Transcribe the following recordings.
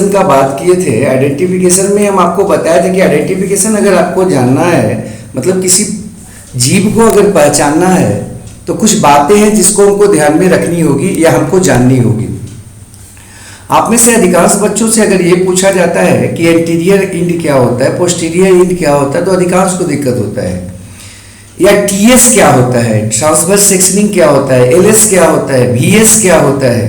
का बात किए थे। आइडेंटिफिकेशन में हम आपको बताया था कि आइडेंटिफिकेशन अगर आपको जानना है, मतलब किसी जीव को अगर पहचानना है तो कुछ बातें हैं जिसको हमको ध्यान में रखनी होगी या हमको जाननी होगी। आप में से अधिकांश बच्चों से अगर ये पूछा जाता है कि एंटीरियर इंड क्या होता है, पोस्टीरियर इंड क्या होता है, तो अधिकांश को दिक्कत होता है। या टीएस क्या होता है, ट्रांसवर्स सेक्शनिंग क्या होता है, एलएस क्या होता है, वीएस क्या होता है।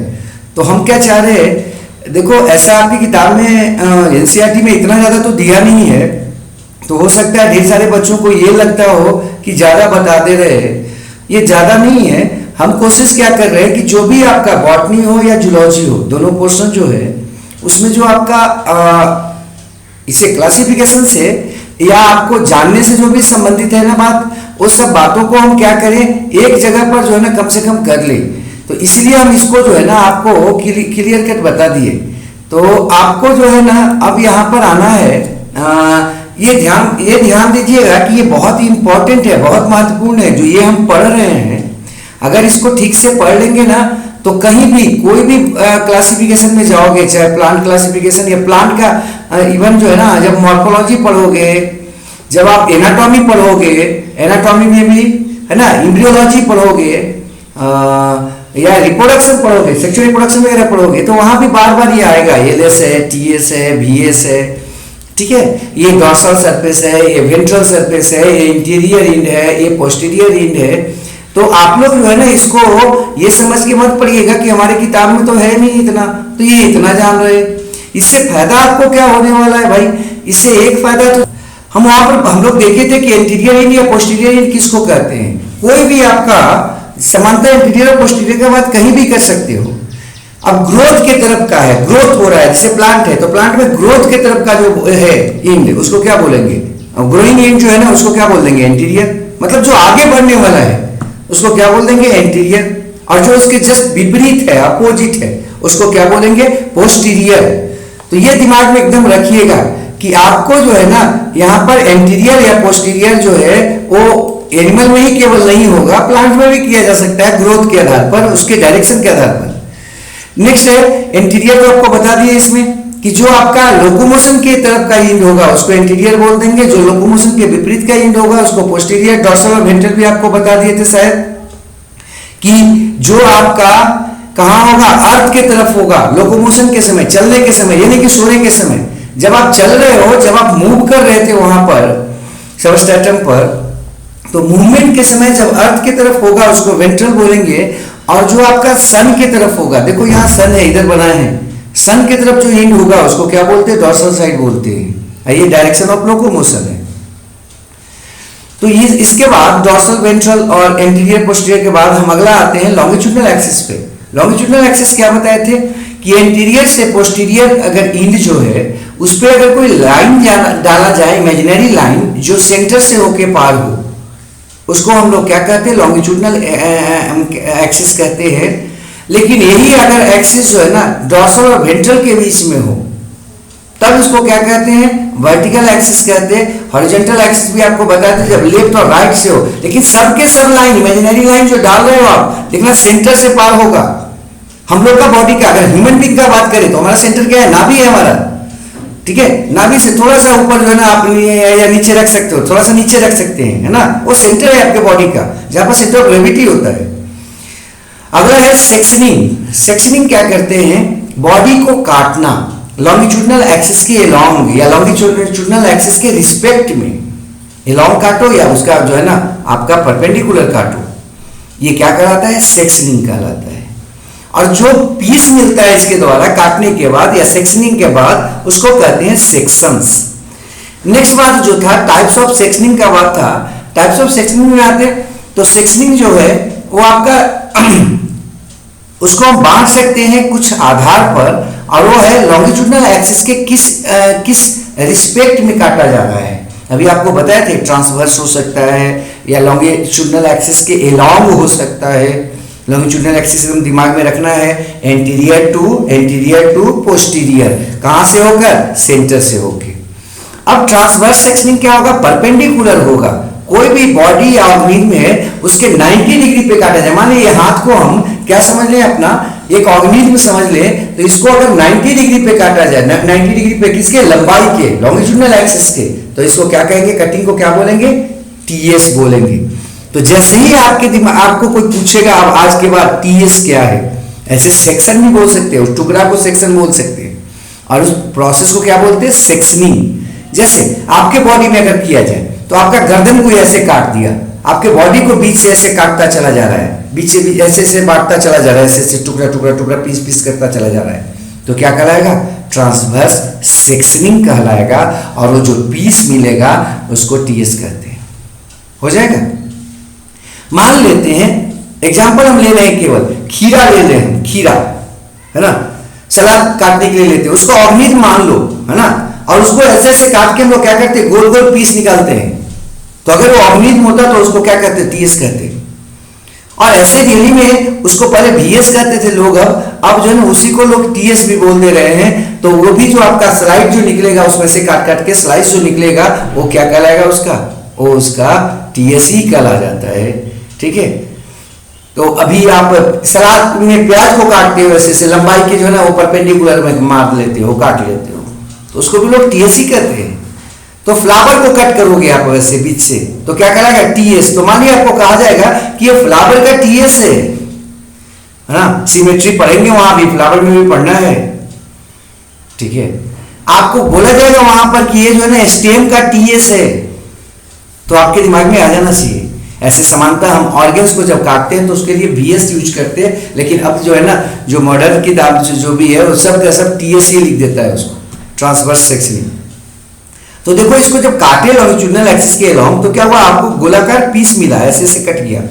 तो हम क्या चाह रहे हैं, देखो ऐसा आपकी किताब में एनसीईआरटी में इतना ज़्यादा तो दिया नहीं है, तो हो सकता है ढेर सारे बच्चों को ये लगता हो कि ज़्यादा बता दे रहे हैं। ये ज़्यादा नहीं है। हम कोशिश क्या कर रहे हैं कि जो भी आपका बॉटनी हो या जूलॉजी हो, दोनों पोर्शन जो है उसमें जो आपका इसे क्लासिफिकेशन से या आपको जानने से जो भी संबंधित है ना बात, उस सब बातों को हम क्या करें, एक जगह पर जो है ना कम से कम कर लें। तो इसलिए हम इसको जो है ना आपको क्लियर कट बता दिए। तो आपको जो है ना अब यहाँ पर आना है, ये ध्यान दीजिएगा कि ये बहुत ही इंपॉर्टेंट है, बहुत महत्वपूर्ण है जो ये हम पढ़ रहे हैं। अगर इसको ठीक से पढ़ लेंगे ना तो कहीं भी कोई भी क्लासिफिकेशन में जाओगे, चाहे प्लांट क्लासिफिकेशन या प्लांट का इवन जो है ना, जब मॉर्फोलॉजी पढ़ोगे, जब आप एनाटॉमी पढ़ोगे, एनाटॉमी में भी है ना, एम्ब्रियोलॉजी पढ़ोगे या रिप्रोडक्शन पढ़ोगे, सेक्सुअल रिप्रोडक्शन वगैरह पढ़ोगे, तो वहां भी बार बार ये आएगा, एलएस है, टीएस है, वीएस है, ठीक है। ये डॉर्सल सरफेस है, ये वेंट्रल सरफेस है, ये इंटीरियर इंड है, ये पोस्टीरियर इंड है। तो आप लोग जो है ना इसको ये समझ के मत पढ़िएगा कि हमारे किताब में तो है नहीं इतना, तो ये इतना जान रहे। इससे फायदा आपको क्या होने वाला है भाई, इससे एक फायदा तो हम वहां पर हम लोग देखे थे कि एंटीरियर इंड या पोस्टीरियर इंड किसको कहते हैं। कोई भी आपका समांतर एंटीरियर और पोस्टीरियर की बात कहीं भी कर सकते हो। अब ग्रोथ के तरफ का है, ग्रोथ हो रहा है, जैसे प्लांट है तो प्लांट में ग्रोथ के तरफ का जो है इंड, उसको क्या बोलेंगे, ग्रोइंग इंड जो है ना उसको क्या बोल देंगे, एंटीरियर। मतलब जो आगे बढ़ने वाला है उसको क्या बोल देंगे, एंटीरियर। और जो उसके जस्ट विपरीत है, अपोजिट है, उसको क्या बोलेंगे, पोस्टीरियर। तो ये दिमाग में एकदम रखिएगा कि आपको जो है ना यहाँ पर एंटीरियर या पोस्टीरियर जो है वो एनिमल में ही केवल नहीं होगा, प्लांट में भी किया जा सकता है, ग्रोथ के आधार पर, उसके डायरेक्शन के आधार पर। नेक्स्ट है एंटीरियर, तो आपको बता दिए इसमें कि जो आपका लोकोमोशन के तरफ का इंड होगा उसको एंटीरियर बोल देंगे, जो लोकोमोशन के विपरीत का इंड होगा उसको पोस्टीरियर। डॉर्सल और वेंट्रल भी आपको बता दिए थे शायद, कि जो आपका कहां होगा, अर्थ के तरफ होगा लोकोमोशन के समय, चलने के समय, यानी कि सोने के समय। जब आप चल रहे हो, जब आप मूव कर रहे थे वहां पर सबस्ट्रेटम पर, तो मूवमेंट के समय जब अर्थ की तरफ होगा उसको वेंट्रल बोलेंगे। और जो आपका सन की तरफ होगा, देखो यहाँ सन है, इधर बनाए हैं, सन की तरफ जो इंड होगा उसको क्या बोलते हैं, डॉर्सल साइड बोलते हैं। ये डायरेक्शन ऑफ लोकोमोशन है। तो ये इसके बाद डॉर्सल, वेंट्रल और एंटीरियर पोस्टीरियर के बाद हम अगला आते हैं लॉन्गिट्यूडनल एक्सिस पे। लॉन्गिट्यूडनल एक्सिस क्या बताए थे कि एंटीरियर से पोस्टीरियर अगर इंड जो है उस पर अगर कोई लाइन डाला जाए, इमेजिनरी लाइन जो सेंटर से होके पार हो, उसको हम लोग क्या कहते हैं, लॉन्गिट्यूडनल एक्सिस कहते हैं। लेकिन यही अगर एक्सिस जो है ना डॉर्सल और वेंट्रल के बीच में हो तब इसको क्या कहते हैं, वर्टिकल एक्सिस कहते हैं। हॉरिजॉन्टल एक्सिस भी आपको बताते हैं जब लेफ्ट और राइट से हो। लेकिन सबके सब लाइन, इमेजिनरी लाइन जो डाल रहे हो आप, देखना सेंटर से पार होगा। हम लोग का बॉडी का अगर ह्यूमन बीइंग का बात करें तो हमारा सेंटर क्या है, नाभि है हमारा, ठीक है। नाभि से थोड़ा सा ऊपर जो है ना आप या नीचे रख सकते हो, थोड़ा सा नीचे रख सकते हैं, है ना, वो सेंटर है आपके बॉडी का, जहां पर सेंटर ऑफ ग्रेविटी होता है। अगला है सेक्शनिंग। सेक्शनिंग क्या करते हैं, बॉडी को काटना लॉन्गिट्यूडनल एक्सिस के अलोंग या लॉन्गिट्यूडनल एक्सिस के रिस्पेक्ट में, अलोंग काटो या उसका जो है ना आपका परपेंडिकुलर काटो, ये क्या कहलाता है, सेक्शनिंग कहलाता है। और जो पीस मिलता है इसके द्वारा काटने के बाद या सेक्शनिंग के बाद उसको कहते हैं सेक्शंस। नेक्स्ट बात जो था टाइप्स ऑफ सेक्शनिंग का बात था। टाइप्स ऑफ सेक्शनिंग में आते तो सेक्शनिंग जो है वो आपका उसको हम बांट सकते हैं कुछ आधार पर, और वो है लॉन्गिट्यूडनल एक्सिस के किस रिस्पेक्ट में काटा जा रहा है। अभी आपको बताया थे ट्रांसवर्स हो सकता है या लॉन्गिट्यूडनल एक्सिस के अलोंग हो सकता है। लॉन्गिट्यूडनल एक्सिस एकदम दिमाग में रखना है, एंटीरियर टू पोस्टीरियर, कहां से होकर, सेंटर से होकर। अब ट्रांसवर्स सेक्शनिंग क्या होगा, परपेंडिकुलर होगा, कोई भी बॉडी या ऑर्गेनिज्म है उसके 90 डिग्री पे काटा जाए। मान लीजिए ये हाथ को हम क्या समझ लें, अपना एक ऑर्गेनिज्म समझ लें, तो इसको अगर 90 डिग्री पे काटा जाए, 90 डिग्री पे किसके, लंबाई के, लॉन्गिट्यूडिनल एक्सिस के, तो इसको क्या कहेंगे, कटिंग को क्या बोलेंगे, टीएस बोलेंगे। तो जैसे ही आपके दिमाग आपको कोई पूछेगा आप आज के बाद टीएस क्या है, ऐसे सेक्शन भी बोल सकते हैं, उस टुकड़ा को सेक्शन बोल सकते हैं, और उस प्रोसेस को क्या बोलते हैं, सेक्शनिंग। जैसे आपके बॉडी में अगर किया जाए तो आपका गर्दन को ऐसे काट दिया, आपके बॉडी को बीच से ऐसे काटता चला जा रहा है, बीच से भी ऐसे ऐसे बांटता चला जा रहा है, ऐसे ऐसे टुकड़ा टुकड़ा टुकड़ा पीस पीस करता चला जा रहा है, तो क्या कहलाएगा, ट्रांसवर्स सेक्शनिंग कहलाएगा। और वो जो पीस मिलेगा उसको टीएस कहते हैं। हो जाएगा। मान लेते हैं एग्जाम्पल हम ले रहे हैं, केवल खीरा ले रहे हैं, खीरा है ना, सलाद काटने के लिए लेते हैं, उसको ऑर्गेनिज्म मान लो, है ना, और उसको ऐसे ऐसे काट के हम लोग क्या करते हैं, गोल गोल पीस निकालते हैं। तो अगर वो ऑर्गेनिज्म होता तो उसको क्या कहते हैं, टीएस कहते हैं। और ऐसे रियली में उसको पहले बीएस कहते थे लोग, अब जो है ना उसी को लोग टीएस भी बोल दे रहे हैं। तो वो भी जो आपका स्लाइड जो निकलेगा उसमें से काट काट के स्लाइस जो निकलेगा वो क्या कहलाएगा, उसका वो उसका टीएस ही कहला जाता है। ठीक है। तो अभी आप सलाद में प्याज को काटते हो वैसे से लंबाई के जो है ना वो परपेंडिकुलर में मार लेते हो, काट लेते हो, तो उसको भी लोग टीएस ही कहते हैं। तो फ्लावर को कट करोगे आप वैसे बीच से तो क्या कहलाएगा, टीएस। तो मानिए आपको कहा जाएगा कि ये फ्लावर का टीएस है ना, सिमेट्री पढ़ेंगे वहां भी, फ्लावर में भी पढ़ना है। ठीक है। आपको बोला जाएगा वहां पर कि ये जो है ना स्टेम का टीएस है, तो आपके दिमाग में आ जाना चाहिए। ऐसे समानता हम ऑर्गन्स को जब काटते हैं तो उसके लिए बीएस यूज करते हैं, लेकिन अब जो है ना जो मॉडर्न किताब जो भी है वो सब का सब टीएस ही लिख देता है उसको, ट्रांसवर्स सेक्शनिंग। तो देखो इसको जब काटे लॉन्गिट्यूडिनल एक्सिस के अलोंग तो क्या हुआ, आपको गोलाकार पीस मिला, ऐसे ऐसे कट गया।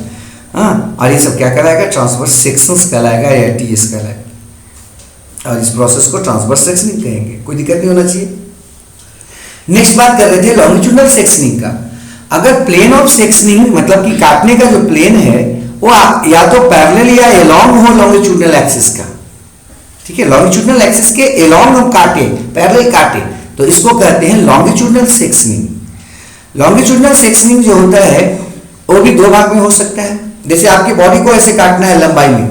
हाँ, और ये सब क्या कहलाएगा, ट्रांसवर्स सेक्शंस कहलाएगा या टीएस कहलाएगा। और इस प्रोसेस को ट्रांसवर्स सेक्शनिंग कहेंगे, कोई दिक्कत नहीं होना चाहिए। नेक्स्ट बात कर रहे थे लॉन्गिट्यूडिनल सेक्शनिंग का। अगर प्लेन ऑफ सेक्शनिंग मतलब कि काटने का जो प्लेन है वो या तो पैरेलल या एलोंग हो लॉन्गिट्यूडिनल एक्सिस का। ठीक है, लॉन्गिट्यूडिनल एक्सिस के एलोंग हम काटे, पैरेलल काटे, तो इसको कहते हैं लॉन्गिट्यूडिनल सेक्शनिंग। लॉन्गिट्यूडिनल सेक्शनिंग जो होता है वो भी दो भाग में हो सकता है। जैसे आपकी बॉडी को ऐसे काटना है लंबाई में,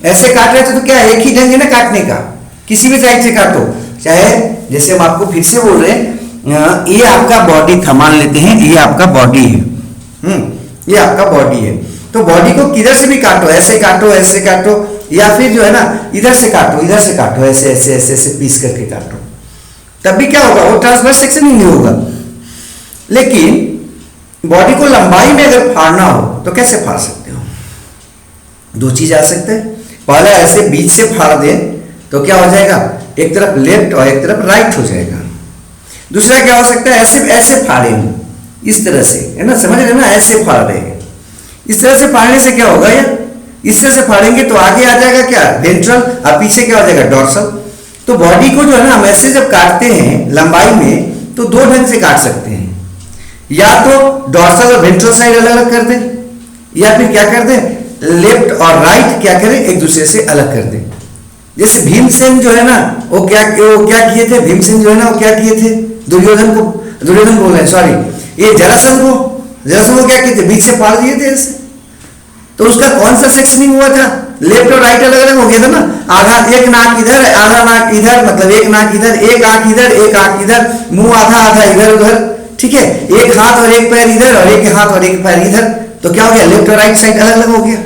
ऐसे काट रहे थे तो क्या एक ही ढंग है ना काटने का, किसी भी साइड से काटो, चाहे जैसे हम आपको फिर से बोल रहे हैं, ये आपका बॉडी था, मान लेते हैं ये आपका बॉडी है, ये आपका बॉडी है। तो बॉडी को किधर से भी काटो, ऐसे काटो, ऐसे काटो, या फिर जो है ना इधर से काटो, इधर से काटो, ऐसे ऐसे ऐसे ऐसे पीस करके काटो, तब भी क्या होगा, वो ट्रांसवर्स सेक्शन ही नहीं होगा। लेकिन बॉडी को लंबाई में अगर फाड़ना हो तो कैसे फाड़ सकते हो, दो चीज आ सकते हैं। पहला ऐसे बीच से फाड़ दे तो क्या हो जाएगा, एक तरफ लेफ्ट और एक तरफ राइट हो जाएगा। दूसरा क्या हो सकता है, ऐसे ऐसे फाड़े इस तरह से, है ना, समझ रहे ना, ऐसे फाड़ रहे हैं। इस तरह से फाड़ने से क्या होगा यार, इस तरह से फाड़ेंगे तो आगे आ जाएगा क्या, वेंट्रल, और पीछे क्या हो जाएगा, डॉर्सल। तो बॉडी को जो है ना हम ऐसे जब काटते हैं लंबाई में तो दो ढंग से काट सकते हैं, या तो डॉर्सल और वेंट्रल साइड अलग अलग कर दें, या फिर क्या कर दें, लेफ्ट और राइट क्या करें, एक दूसरे से अलग कर दें। जैसे भीमसेन जो है ना वो क्या किए थे, भीमसेन जो है ना वो क्या किए थे, दुर्योधन बोल रहे हैं, सॉरी, ये जरासंध को क्या किए थे, बीच से फाड़ दिए थे ऐसे। तो उसका कौन सा सेक्शनिंग हुआ था, लेफ्ट और राइट अलग अलग हो गया था ना, आधा एक नाक इधर, आधा नाक इधर, मतलब एक नाक इधर, एक आंख इधर, एक आंख इधर, मुंह आधा आधा इधर उधर। ठीक है, एक हाथ और एक पैर इधर और एक हाथ और एक पैर इधर, तो क्या हो गया, लेफ्ट और राइट साइड अलग अलग हो गया,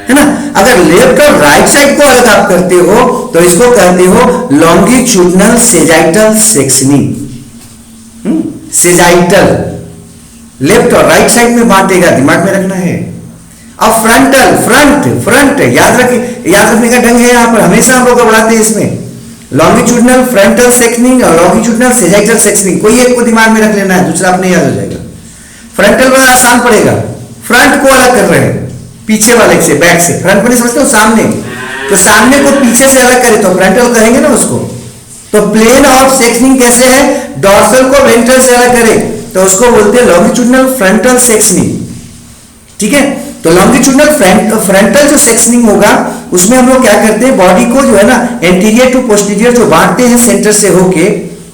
है ना। अगर लेफ्ट और राइट साइड को अलग आप करते हो तो इसको कहते हो longitudinal sagittal sectioning. Sagittal left और राइट साइड में बांटेगा, दिमाग में रखना है। अब फ्रंटल, फ्रंट याद रखने का ढंग है, यहाँ पर हमेशा हम लोग बढ़ाते हैं इसमें लॉन्गिट्यूडिनल फ्रंटल सेक्शनिंग और लॉन्गिट्यूडिनल सेजाइटल सेक्शनिंग, कोई एक को दिमाग में रख लेना है, दूसरा अपने याद हो जाएगा। फ्रंटल वाला आसान पड़ेगा, फ्रंट को अलग कर रहे हैं पीछे वाले से, बैक से, फ्रंट को नहीं समझते हो, सामने, तो सामने को पीछे से अलग करें तो फ्रंटल कहेंगे ना उसको। तो प्लेन ऑफ सेक्शनिंग कैसे है, डॉर्सल को वेंट्रल से अलग करें तो उसको बोलते हैं लॉन्गिट्यूडिनल फ्रंटल सेक्शनिंग। ठीक है, तो लॉन्गिट्यूडिनल फ्रंटल जो सेक्शनिंग होगा उसमें हम लोग क्या करते हैं, बॉडी को जो है ना एंटीरियर टू पोस्टीरियर जो बांटते हैं सेंटर से होके,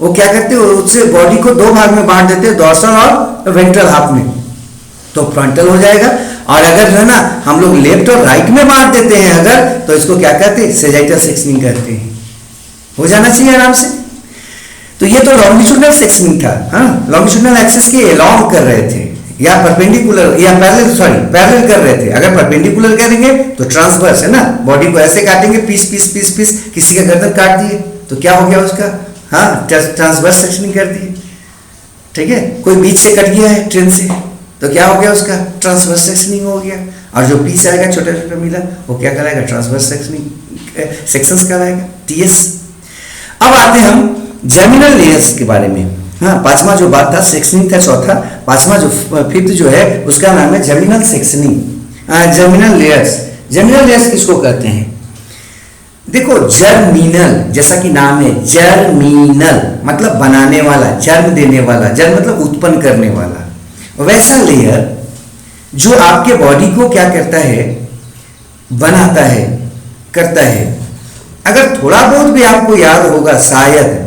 वो क्या करते हैं, उससे बॉडी को दो भाग में बांट देते हैं, डॉर्सल और वेंट्रल हाफ में, तो फ्रंटल हो जाएगा। और अगर जो है ना हम लोग लेफ्ट और राइट में बांट देते हैं अगर, तो इसको क्या कहते हैं, सेजाइटल सेक्शनिंग कहते हैं। हो जाना चाहिए आराम से। तो ये तो लॉन्गिट्यूडनल सेक्शनिंग था। हाँ, लॉन्गिट्यूडनल एक्सिस के अलोंग कर रहे थे या परपेंडिकुलर या पैरेलल, सॉरी पैरेलल कर रहे थे। अगर परपेंडिकुलर करेंगे तो ट्रांसवर्स है ना, बॉडी को ऐसे काटेंगे, पीस पीस पीस पीस, किसी का गर्दन काट दिए तो क्या हो गया उसका, हाँ ट्रांसवर्स सेक्शनिंग कर दिए। ठीक है, कोई बीच से कट गया है ट्रेन से तो क्या हो गया उसका, ट्रांसवर्स सेक्शनिंग हो गया। और जो पीस आएगा छोटा छोटा मिला वो क्या कराएगा, ट्रांसवर्स सेक्शनिंग, सेक्शंस कराएगा, टीएस। अब आते हैं हम जर्मिनल लेयर्स के बारे में। हाँ, पांचवा जो बात था सेक्शनिंग था चौथा, पांचवा जो फिफ्थ जो है उसका नाम है germinal sectioning, germinal layers. Germinal layers किसको कहते हैं, देखो जर्मिनल जैसा कि नाम है, जर्मिनल मतलब बनाने वाला, जन्म देने वाला, जन्म मतलब उत्पन्न करने वाला। वैसा लेयर जो आपके बॉडी को क्या करता है, बनाता है, करता है। अगर थोड़ा बहुत भी आपको याद होगा, शायद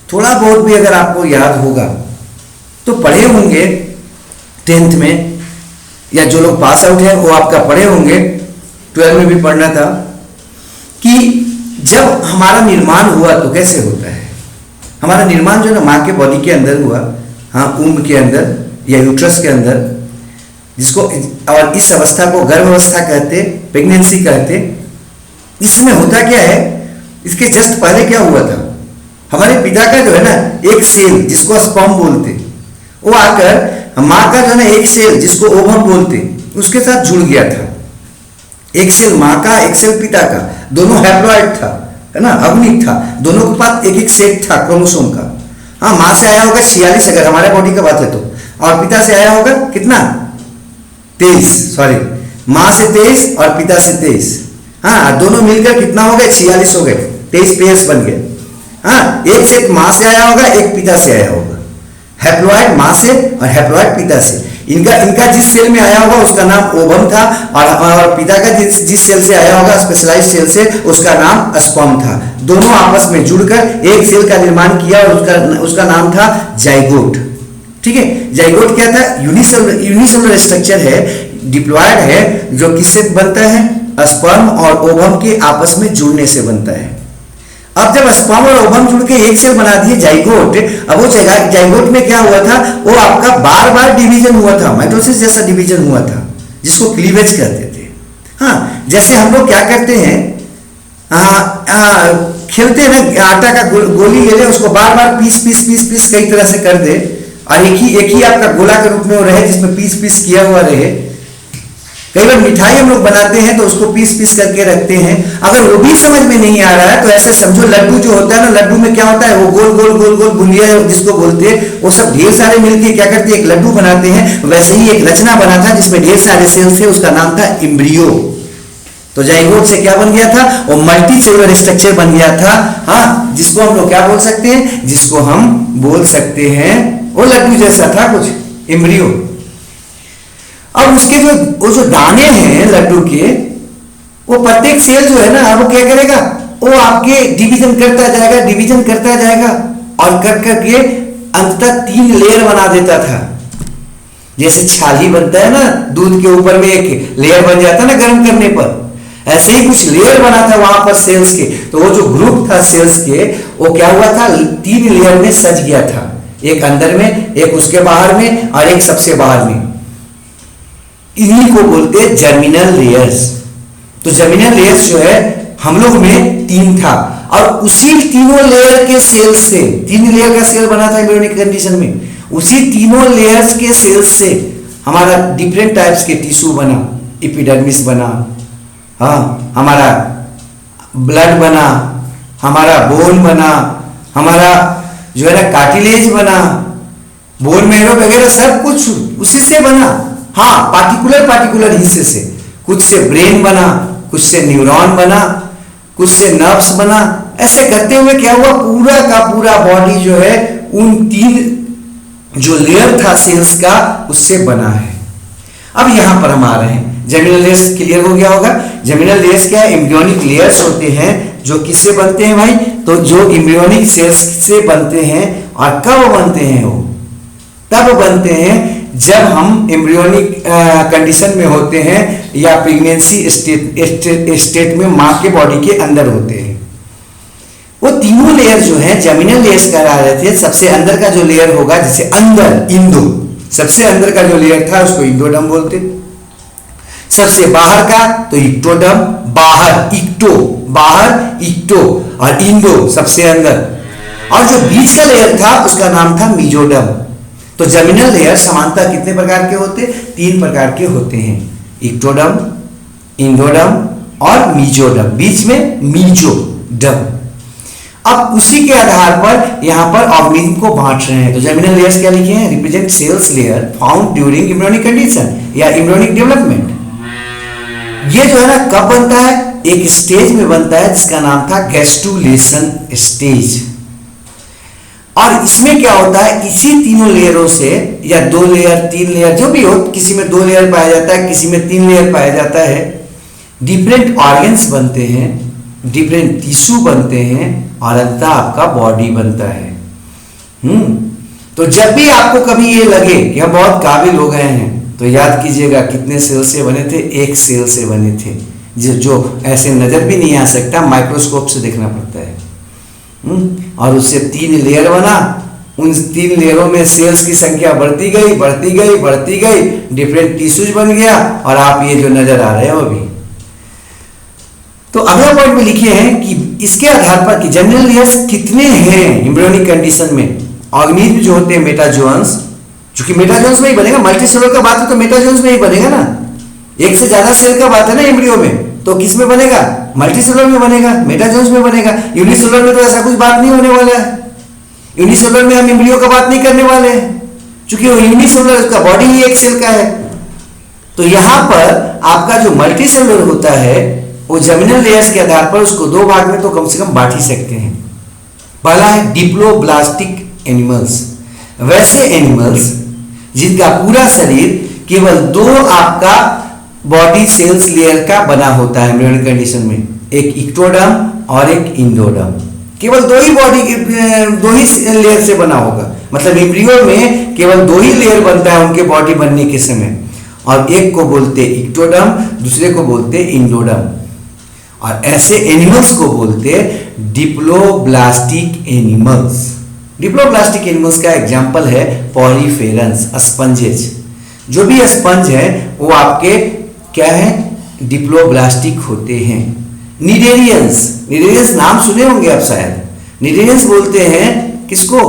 थोड़ा बहुत भी अगर आपको याद होगा तो पढ़े होंगे 10th में, या जो लोग पास आउट हैं वो आपका पढ़े होंगे, 12 में भी पढ़ना था कि जब हमारा निर्माण हुआ तो कैसे होता है। हमारा निर्माण जो है ना माँ के बॉडी के अंदर हुआ, हाँ ऊम्ब के अंदर या यूट्रस के अंदर, जिसको, और इस अवस्था को गर्भ अवस्था कहते, प्रेगनेंसी कहते। इसमें होता क्या है, इसके जस्ट पहले क्या हुआ था, हमारे पिता का जो है ना एक सेल जिसको स्पर्म बोलते, वो आकर माँ का जो है ना एक सेल जिसको ओवम बोलते, उसके साथ जुड़ गया था। एक सेल माँ का, एक सेल पिता का, दोनों हैप्लॉइड था, है ना, अग्निक था, दोनों के पास एक एक सेट था क्रोमोसोम का। हाँ, माँ से आया होगा 46 अगर हमारे बॉडी का बात है तो, और पिता से आया होगा कितना, 23, सॉरी माँ से 23 और पिता से 23। हाँ, दोनों मिलकर कितना हो गए, 46 हो गए, 23 पेयर्स बन गए। हाँ, एक सेट माँ से आया होगा, एक पिता से आया होगा, हैप्लॉइड माँ से और हैप्लॉइड पिता से। इनका जिस सेल में आया होगा उसका नाम ओवम था, और पिता का जिस सेल से आया होगा स्पेशलाइज्ड सेल से, उसका नाम स्पर्म था। दोनों आपस में जुड़कर एक सेल का निर्माण किया और उसका नाम था जाइगोट। ठीक है, जाइगोट क्या था, यूनिसेलुलर स्ट्रक्चर है, डिप्लॉयड है, जो किससे बनता है, स्पर्म और ओवम के आपस में जुड़ने से बनता है। अब जब स्पर्म और ओवम जुड़ के एक सेल बना दिए जाइगोट, अब वो जाइगोट में क्या हुआ था, वो आपका बार बार डिवीजन हुआ था, माइटोसिस जैसा डिवीजन हुआ था, जिसको क्लीवेज कहते थे। हाँ, जैसे हम लोग क्या करते हैं, खेलते हैं ना, आटा का गोली ले ले, उसको बार बार पीस पीस पीस पीस कई तरह से कर दे, और एक ही आपका गोला के रूप में वो रहे जिसमें पीस पीस किया हुआ रहे। कई बार मिठाई हम लोग बनाते हैं तो उसको पीस पीस करके रखते हैं। अगर वो भी समझ में नहीं आ रहा है तो ऐसे समझो, लड्डू जो होता है ना, लड्डू में क्या होता है, वो गोल गोल गोल गोल बुंदिया जिसको बोलते हैं, वो सब ढेर सारे मिलके क्या करते हैं, एक लड्डू बनाते हैं। वैसे ही एक रचना बना था जिसमें ढेर सारे सेल्स थे, उसका नाम था एम्ब्रियो। तो जाइगोट से क्या बन गया था, वो मल्टी सेलुलर स्ट्रक्चर बन गया था। हाँ, जिसको हम लोग क्या बोल सकते हैं, जिसको हम बोल सकते हैं वो लड्डू जैसा था कुछ, एम्ब्रियो। अब उसके वो जो दाने हैं लड्डू के, वो प्रत्येक सेल जो है ना, वो क्या करेगा, वो आपके डिवीजन करता जाएगा, डिवीजन करता जाएगा, और कर करके अंततः 3 लेयर बना देता था। जैसे छाली बनता है ना, दूध के ऊपर में एक लेयर बन जाता है ना गर्म करने पर, ऐसे ही कुछ लेयर बना था वहां पर सेल्स के। तो वो जो ग्रुप था सेल्स के, वो क्या हुआ था, 3 लेयर में सज गया था, एक अंदर में, एक उसके बाहर में, और एक सबसे बाहर में। इन्हीं को बोलते हैं जर्मिनल लेयर्स। तो जर्मिनल लेयर्स जो है हम लोग में 3 था, और उसी तीनों लेयर के सेल से, 3 लेयर का सेल बना था एम्ब्रियोनिक कंडीशन में, उसी तीनों लेयर्स के सेल्स से हमारा डिफरेंट टाइप्स के टिश्यू बना, एपिडर्मिस बना, हाँ हमारा ब्लड बना, हमारा बोन बना, हमारा जो है ना कार्टिलेज बना, बोन मैरो वगैरह सब कुछ उसी से बना। हाँ, पार्टिकुलर हिस्से से, कुछ से ब्रेन बना, कुछ से न्यूरॉन बना, कुछ से नर्व्स बना। ऐसे करते हुए क्या हुआ, पूरा का पूरा बॉडी जो है उन 3 जो लेयर था सेल्स का उससे बना है। अब यहां पर हम आ रहे हैं, जर्मिनल लेयर्स क्लियर हो गया होगा। जर्मिनल लेयर्स क्या है, एम्ब्रियोनिक लेयर्स होते हैं, जो किससे बनते हैं भाई, तो जो एम्ब्रियोनिक सेल्स से बनते हैं। और कब बनते हैं वो, तब बनते हैं जब हम एम्ब्रियोनिक कंडीशन में होते हैं या प्रेगनेंसी स्टेट में माँ के बॉडी के अंदर होते हैं। वो तीनों लेयर जो है जर्मिनल लेयर्स कहा जाते थे। सबसे अंदर का जो लेयर होगा, जैसे अंदर इंडो, सबसे अंदर का जो लेयर था उसको इंडोडर्म बोलते। सबसे बाहर का तो इक्टोडर्म, बाहर इक्टो, बाहर इक्टो, और इंडो सबसे अंदर, और जो बीच का लेयर था उसका नाम था मीजोडर्म। तो जर्मिनल लेयर समानतः कितने प्रकार के होते? 3 प्रकार के होते हैं, इक्टोडर्म, इंडोडर्म और मीजोडर्म, बीच में मीजोडर्म। अब उसी के आधार पर यहां पर ऑर्गेनिज्म को बांट रहे हैं। तो जर्मिनल लेयर्स क्या लिखे हैं? Represent cells layer found during embryonic condition या एम्ब्रियोनिक डेवलपमेंट। ये जो है ना कब बनता है? एक स्टेज में बनता है जिसका नाम था गैस्ट्रुलेशन स्टेज। और इसमें क्या होता है, इसी तीनों लेयरों से या 2 लेयर 3 लेयर जो भी हो, किसी में 2 लेयर पाया जाता है, किसी में 3 लेयर पाया जाता है, डिफरेंट ऑर्गन्स बनते हैं, डिफरेंट टिश्यू बनते हैं और अंततः आपका बॉडी बनता है। तो जब भी आपको कभी ये लगे कि हम बहुत काबिल हो गए हैं तो याद कीजिएगा कितने सेल से बने थे? 1 सेल से बने थे, जो ऐसे नजर भी नहीं आ सकता, माइक्रोस्कोप से देखना पड़ता है। और उससे 3 लेयर बना, उन 3 लेयरों में सेल्स की संख्या बढ़ती गई बढ़ती गई बढ़ती गई, डिफरेंट टिश्यूज बन गया और आप ये जो नजर आ रहे हो अभी। तो अगला पॉइंट में लिखे हैं कि इसके आधार पर कि जर्मिनल लेयर्स कितने हैं एम्ब्रियोनिक कंडीशन में। ऑर्गेनिज्म जो होते हैं मेटाजोन्स, चूंकि मेटाजोन्स में ही बनेगा, मल्टीसेलुलर का बात है तो मेटाजोन्स में ही बनेगा ना, एक से ज्यादा सेल का बात है ना एम्ब्रियो में, तो किस में बनेगा? मल्टीसेलुलर में बनेगा, मेटाजोन्स में बनेगा। यूनिसेलुलर में तो ऐसा कुछ बात नहीं होने वाला है। यूनिसेलुलर में हम एम्ब्रियो का बात नहीं करने वाले हैं, क्योंकि वो यूनिसेलुलर, उसका बॉडी ही एक सेल का है। तो यहां पर आपका जो मल्टीसेलुलर होता है वो जर्मिनल लेयर्स के आधार पर उसको 2 भाग में तो कम से कम बांट ही सकते हैं। पहला है डिप्लोब्लास्टिक एनिमल्स, वैसे एनिमल्स जिनका पूरा शरीर केवल 2 आपका बॉडी सेल्स लेयर का बना होता है एम्ब्रियोनिक कंडीशन में, एक इक्टोडर्म और एक इंडोडर्म। केवल 2 ही बॉडी, 2 ही लेयर से बना होगा, मतलब एम्ब्रियो में केवल 2 ही लेयर बनता है उनके बॉडी बनने के समय, और एक को बोलते इक्टोडर्म, दूसरे को बोलते इंडोडर्म। और ऐसे एनिमल्स को बोलते डिप्लोब्लास्टिक एनिमल्स। डिप्लोब्लास्टिक एनिमल्स का एग्जाम्पल है पॉलीफेरंस, स्पंजेज। जो भी स्पंज है वो आपके क्या है? डिप्लोब्लास्टिक होते हैं। निडेरियंस, निडेरियंस नाम सुने होंगे आप शायद। निडेरियंस बोलते हैं किसको?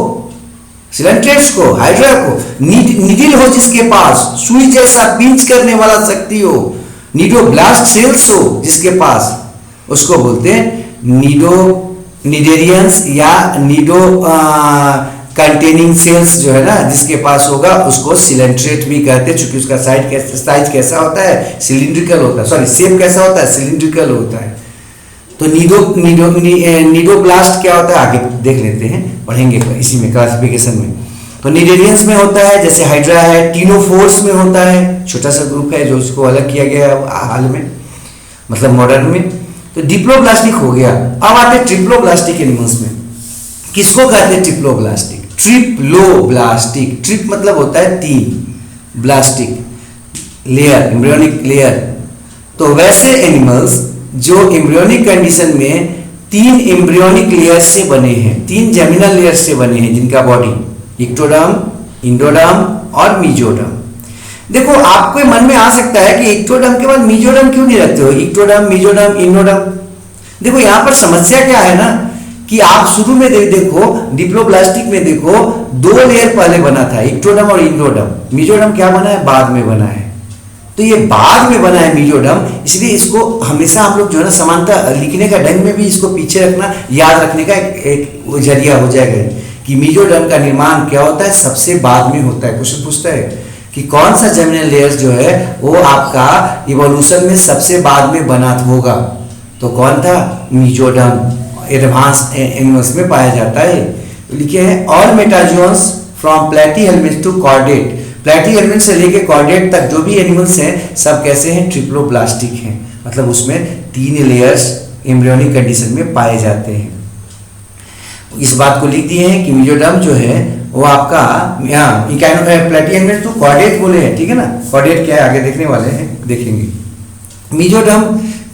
सिलेंट्रेट्स को, हाइड्रा को। निडिल हो जिसके पास, सुई जैसा पिंच करने वाला शक्ति हो, निडोब्लास्ट सेल्स हो जिसके पास, उसको बोलते हैं निडेरियंस या निडो कंटेनिंग सेल्स जो है ना, जिसके पास होगा उसको सिलेंट्रेट भी कहते हैं, चूंकि उसका साइज कैसा होता है? सिलिंड्रिकल होता है, सॉरी शेप कैसा होता है? सिलिंड्रिकल होता है। तो निडोब्लास्ट क्या होता है आगे देख लेते हैं, पढ़ेंगे इसी में क्लासिफिकेशन में। तो निडेरियंस में होता है जैसे हाइड्रा है, टीनोफोर्स में होता है, छोटा सा ग्रुप है जो उसको अलग किया गया है हाल में, मतलब मॉडर्न में। तो डिप्लोब्लास्टिक हो गया। अब आते हैं ट्रिप्लोब्लास्टिक एनिमल्स में। किसको कहते हैं ट्रिप्लोब्लास्टिक? ट्रिप्लोब्लास्टिक, ट्रिप मतलब होता है 3, ब्लास्टिक लेयर, एम्ब्रियोनिक लेयर। तो वैसे एनिमल्स जो एम्ब्रियोनिक कंडीशन में 3 एम्ब्रियोनिक लेयर से बने हैं, 3 जर्मिनल लेयर से बने हैं, जिनका बॉडी इक्टोडर्म, इंडोडर्म और मीजोडर्म। देखो आपके मन में आ सकता है कि इक्टोडर्म के बाद मीजोडर्म क्यों नहीं रखते हो? Ectoderm, mesoderm, endoderm. देखो यहां पर समस्या क्या है ना कि आप शुरू में देखो डिप्लोब्लास्टिक में देखो 2 लेयर पहले बना था, इक्टोडर्म और इंडोडर्म। मीजोडर्म क्या बना है? बाद में बना है। तो ये बाद में बना है मीजोडर्म, इसलिए इसको हमेशा हम लोग जो है ना समानता लिखने का ढंग में भी इसको पीछे रखना, याद रखने का एक जरिया हो जाएगा कि मीजोडर्म का निर्माण क्या होता है? सबसे बाद में होता है। क्वेश्चन पूछता है कि कौन सा जर्मिनल लेयर जो है वो आपका इवोल्यूशन में सबसे बाद में बना होगा, तो कौन था? मीजोडर्म एडवांस एनिमल्स में पाया जाता है। तो लिखे हैं ऑल मेटाजोन्स फ्रॉम प्लैटीहेल्मिन्थ टू कॉर्डेट, प्लैटीहेल्मिन्थ से लेके कॉर्डेट तक जो भी एनिमल्स हैं सब कैसे हैं? ट्रिप्लोब्लास्टिक हैं, मतलब उसमें 3 लेयर्स एम्ब्रियोनिक कंडीशन में पाए जाते हैं। इस बात को लिख दिए हैं कि मीजोडर्म जो है वो आपका प्लेटियन तो कॉर्डेट बोले हैं, ठीक है ना। कॉर्डेट क्या है आगे देखने वाले हैं, देखेंगे। मेसोडर्म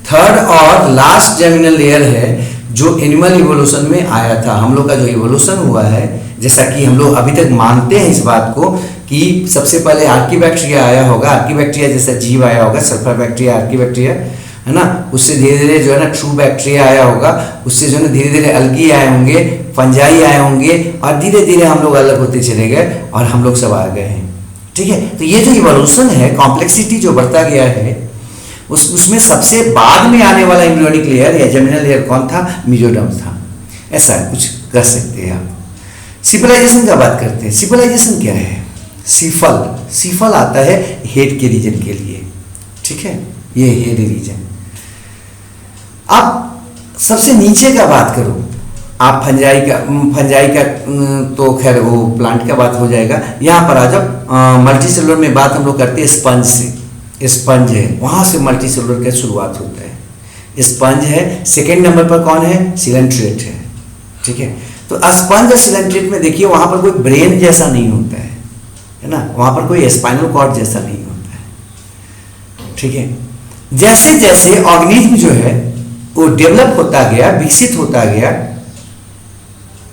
थर्ड और लास्ट जर्मिनल लेयर है जो एनिमल इवोल्यूशन में आया था। हम लोग का जो इवोल्यूशन हुआ है, जैसा कि हम लोग अभी तक मानते हैं इस बात को कि सबसे पहले आर्कीबैक्टीरिया आया होगा, आर्कीबैक्टीरिया जैसा जीव आया होगा, सल्फर बैक्टीरिया, आर्कीबैक्टीरिया, है ना। उससे धीरे धीरे जो है ना ट्रू बैक्टीरिया आया होगा, उससे जो है ना धीरे धीरे अल्गी आए होंगे, फंजाई आए होंगे, और धीरे धीरे हम लोग अलग होते चले गए और हम लोग सब आ गए हैं, ठीक है। तो ये जो इवोल्यूशन है, कॉम्प्लेक्सिटी जो बढ़ता गया है, उसमें सबसे बाद में आने वाला एम्ब्रियोनिक लेयर या जर्मिनल लेयर कौन था? मेसोडर्म था। ऐसा कुछ कर सकते हैं आप। सिपलाइजेशन का बात करते हैं। सिपलाइजेशन क्या है? सीफल आता है हेड के रीजन के लिए, ठीक है, ये हेड रीजन। अब सबसे नीचे का बात करो आप, फंजाई का तो खैर वो प्लांट का बात हो जाएगा। यहाँ पर आ जाओ, मल्टी सेलुलर में बात हम लोग करते हैं स्पंज से। स्पंज है, वहाँ से मल्टी सेलुलर का शुरुआत होता है। स्पंज है, सेकेंड नंबर पर कौन है? सिलेंट्रेट है, ठीक है। तो स्पंज और सिलेंट्रेट में देखिए वहाँ पर कोई ब्रेन जैसा नहीं होता है ना, वहाँ पर कोई स्पाइनल कॉर्ड जैसा नहीं होता है, ठीक है। जैसे जैसे ऑर्गेनिज्म जो है वो डेवलप होता गया, विकसित होता गया,